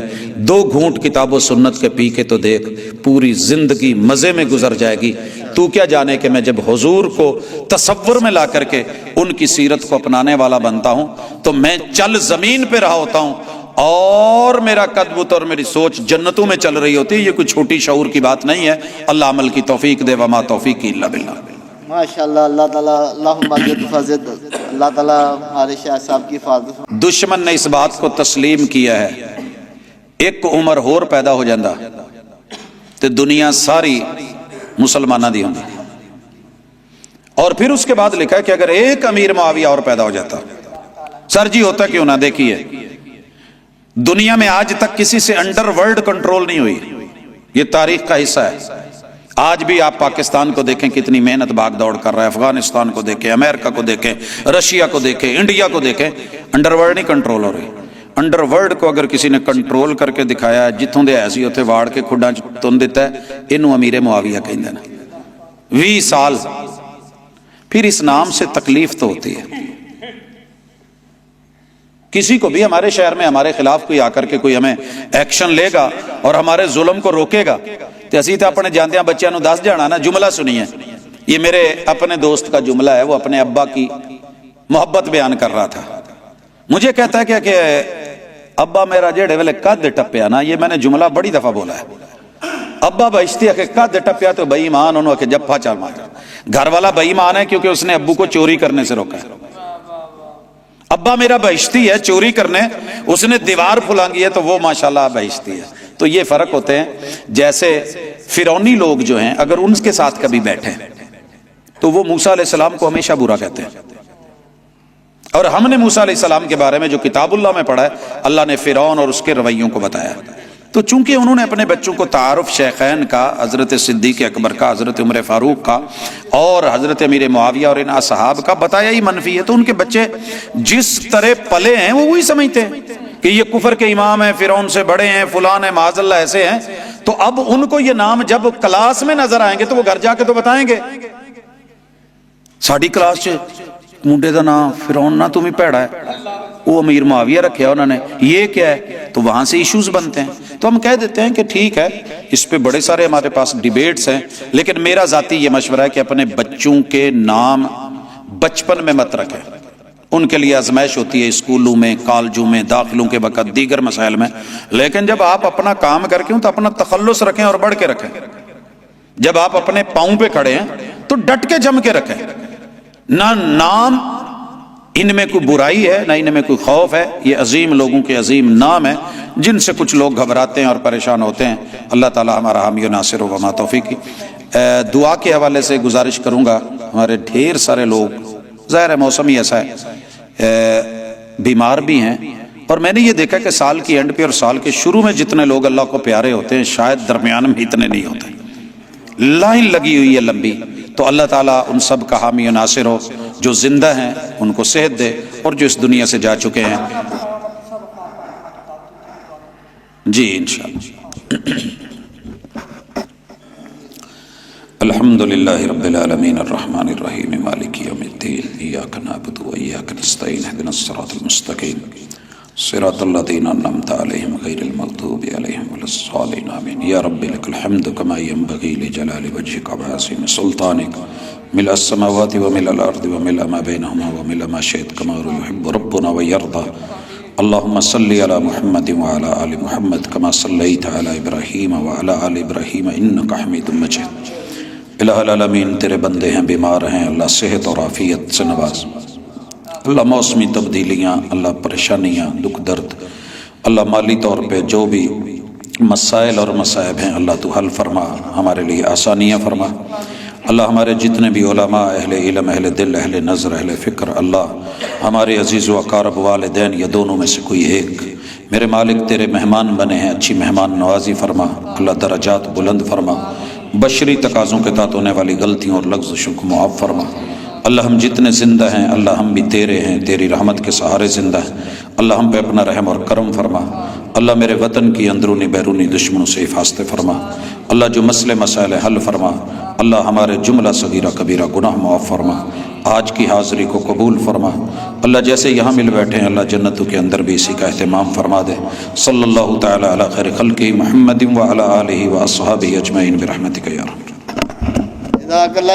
2 گھونٹ کتاب و سنت کے پی کے تو دیکھ، پوری زندگی مزے میں گزر جائے گی. تو کیا جانے کہ میں جب حضور کو تصور میں لا کر کے ان کی سیرت کو اپنانے والا بنتا ہوں تو میں چل زمین پہ رہا ہوتا ہوں اور میرا قد بت اور میری سوچ جنتوں میں چل رہی ہوتی ہے. یہ کوئی چھوٹی شعور کی بات نہیں ہے. اللہ عمل کی توفیق دے، وما توفیق الا باللہ. ماشاءاللہ. اللہ تعالیٰ اللہم زد اللہ تعالیٰ ہمارے شاہ صاحب کی حفاظت. دشمن نے اس بات کو تسلیم کیا ہے ایک عمر ہور پیدا ہو جاندہ تو دنیا ساری مسلمانہ دی ہوندی. اور پھر اس کے بعد لکھا ہے کہ اگر ایک امیر معاویہ اور پیدا ہو جاتا، سر جی ہوتا کیوں نہ. دیکھیے دنیا میں آج تک کسی سے انڈر ورلڈ کنٹرول نہیں ہوئی، یہ تاریخ کا حصہ ہے. آج بھی آپ پاکستان کو دیکھیں کتنی محنت بھاگ دوڑ کر رہا ہے، افغانستان کو دیکھیں، امریکہ کو دیکھیں، رشیا کو دیکھیں، انڈیا کو دیکھیں، انڈر ورلڈ نہیں کنٹرول ہو رہی. انڈر ورلڈ کو اگر کسی نے کنٹرول کر کے دکھایا ہے، جتوں دے ایسی ہوتے واڑ کے کھڈاں تن دیتا ہے، انہوں امیر معاویہ کہیں دینا. 20 سال پھر اس نام سے تکلیف تو ہوتی ہے. کسی کو بھی ہمارے شہر میں ہمارے خلاف کوئی آ کر کے کوئی ہمیں ایکشن لے گا اور ہمارے ظلم کو روکے گا تو اسی تو اپنے جاندیاں بچیاں نو دس جانا نا. جملہ سنیے، یہ میرے اپنے دوست کا جملہ ہے، وہ اپنے ابا کی محبت بیان کر رہا تھا. مجھے کہتا ہے کہ ابا میرا جیڑے ویلے قد ٹپیا نا، یہ میں نے جملہ بڑی دفعہ بولا ہے. ابا بہشتی ہے کہ قد ٹپیا تو بے ایمان، انہوں کہ جفا چال مارا. گھر والا بے ایمان ہے کیونکہ اس نے ابو کو چوری کرنے سے روکا ہے. ابا میرا بہشتی ہے، چوری کرنے اس نے دیوار پھلانگی ہے تو وہ ماشاءاللہ بہشتی ہے۔ تو یہ فرق ہوتے ہیں۔ جیسے فرعونی لوگ جو ہیں اگر ان کے ساتھ کبھی بیٹھے تو وہ موسیٰ علیہ السلام کو ہمیشہ برا کہتے ہیں، اور ہم نے موسیٰ علیہ السلام کے بارے میں جو کتاب اللہ میں پڑھا ہے، اللہ نے فرعون اور اس کے رویوں کو بتایا۔ تو چونکہ انہوں نے اپنے بچوں کو تعارف شیخین کا، حضرت صدیق اکبر کا، حضرت عمر فاروق کا اور حضرت امیر معاویہ اور ان اصحاب کا بتایا ہی منفی ہے، تو ان کے بچے جس طرح پلے ہیں وہ وہی سمجھتے ہیں کہ یہ کفر کے امام ہیں، فرعون سے بڑے ہیں، فلان ہیں، معاذ اللہ ایسے ہیں۔ تو اب ان کو یہ نام جب کلاس میں نظر آئیں گے تو وہ گھر جا کے تو بتائیں گے ساڑی کلاس چ منڈے دا نام فرعون نہ تمہیں پیڑا ہے، وہ امیر معاویہ رکھے انہوں نے، یہ کیا ہے؟ تو وہاں سے ایشوز بنتے ہیں۔ تو ہم کہہ دیتے ہیں کہ ٹھیک ہے، اس پہ بڑے سارے ہمارے پاس ڈیبیٹس ہیں، لیکن میرا ذاتی یہ مشورہ ہے کہ اپنے بچوں کے نام بچپن میں مت رکھیں۔ ان کے لیے آزمائش ہوتی ہے اسکولوں میں، کالجوں میں، داخلوں کے وقت، دیگر مسائل میں، لیکن جب آپ اپنا کام کر کے ہوں تو اپنا تخلص رکھیں اور بڑھ کے رکھیں۔ جب آپ اپنے پاؤں پہ کھڑے ہیں تو ڈٹ کے جم کے رکھیں۔ نہ نام ان میں کوئی برائی ہے، نہ ان میں کوئی خوف ہے، یہ عظیم لوگوں کے عظیم نام ہے جن سے کچھ لوگ گھبراتے ہیں اور پریشان ہوتے ہیں۔ اللہ تعالی ہمارا حامی و ناصر و وما توفیقی۔ دعا کے حوالے سے گزارش کروں گا، ہمارے ڈھیر سارے لوگ، ظاہر ہے موسم ہی ایسا ہے، بیمار بھی ہیں، اور میں نے یہ دیکھا کہ سال کی اینڈ پہ اور سال کے شروع میں جتنے لوگ اللہ کو پیارے ہوتے ہیں شاید درمیان میں اتنے نہیں ہوتے، لائن لگی ہوئی ہے لمبی۔ تو اللہ تعالیٰ ان سب کا حامی و ناصر ہو، جو زندہ ہیں ان کو صحت دے اور جو اس دنیا سے جا چکے ہیں جی انشاءاللہ۔ الحمدللہ رب العالمین الرحمن الرحیم مالک یوم الدین ایاک نعبد و ایاک نستعین اہدنا الصراط المستقیم صراط الذین انعمت علیہم غیر المغضوب علیہم ولا الضالین آمین۔ یا رب لک الحمد کما ینبغی لجلال وجہک وعظیم سلطانک، ملء السماوات وملء الارض وملء ما بینہما وملء ما شئت کما یحب ربنا ویرضى۔ اللہم صلی علی محمد وعلی آل محمد کما صلیت علی ابراہیم وعلی آل ابراہیم انک حمید مجید۔ الہ العالمین تیرے بندے ہیں، بیمار ہیں، اللہ صحت اور عافیت سے نواز۔ اللہ موسمی تبدیلیاں، اللہ پریشانیاں، دکھ درد، اللہ مالی طور پہ جو بھی مسائل اور مصائب ہیں اللہ تو حل فرما، ہمارے لیے آسانیاں فرما۔ اللہ ہمارے جتنے بھی علماء، اہل علم، اہل دل، اہل نظر، اہل فکر، اللہ ہمارے عزیز و اقارب والدین یا دونوں میں سے کوئی ایک میرے مالک تیرے مہمان بنے ہیں، اچھی مہمان نوازی فرما، اللہ درجات بلند فرما، بشری تقاضوں کے تحت ہونے والی غلطیوں اور لغزشوں کو معاف فرما۔ اللہ ہم جتنے زندہ ہیں اللہ ہم بھی تیرے ہیں، تیری رحمت کے سہارے زندہ ہیں، اللہ ہم پہ اپنا رحم اور کرم فرما۔ اللہ میرے وطن کی اندرونی بیرونی دشمنوں سے حفاظت فرما۔ اللہ جو مسئلے مسائل حل فرما۔ اللہ ہمارے جملہ صغیرہ کبیرہ گناہ معاف فرما، آج کی حاضری کو قبول فرما۔ اللہ جیسے یہاں مل بیٹھے ہیں اللہ جنتوں کے اندر بھی اسی کا اہتمام فرما دے۔ صلی اللہ تعالی علی خیر خلقہ محمد وعلی آلہ واصحابہ اجمعین برحمتک یا رب۔ جزاک اللہ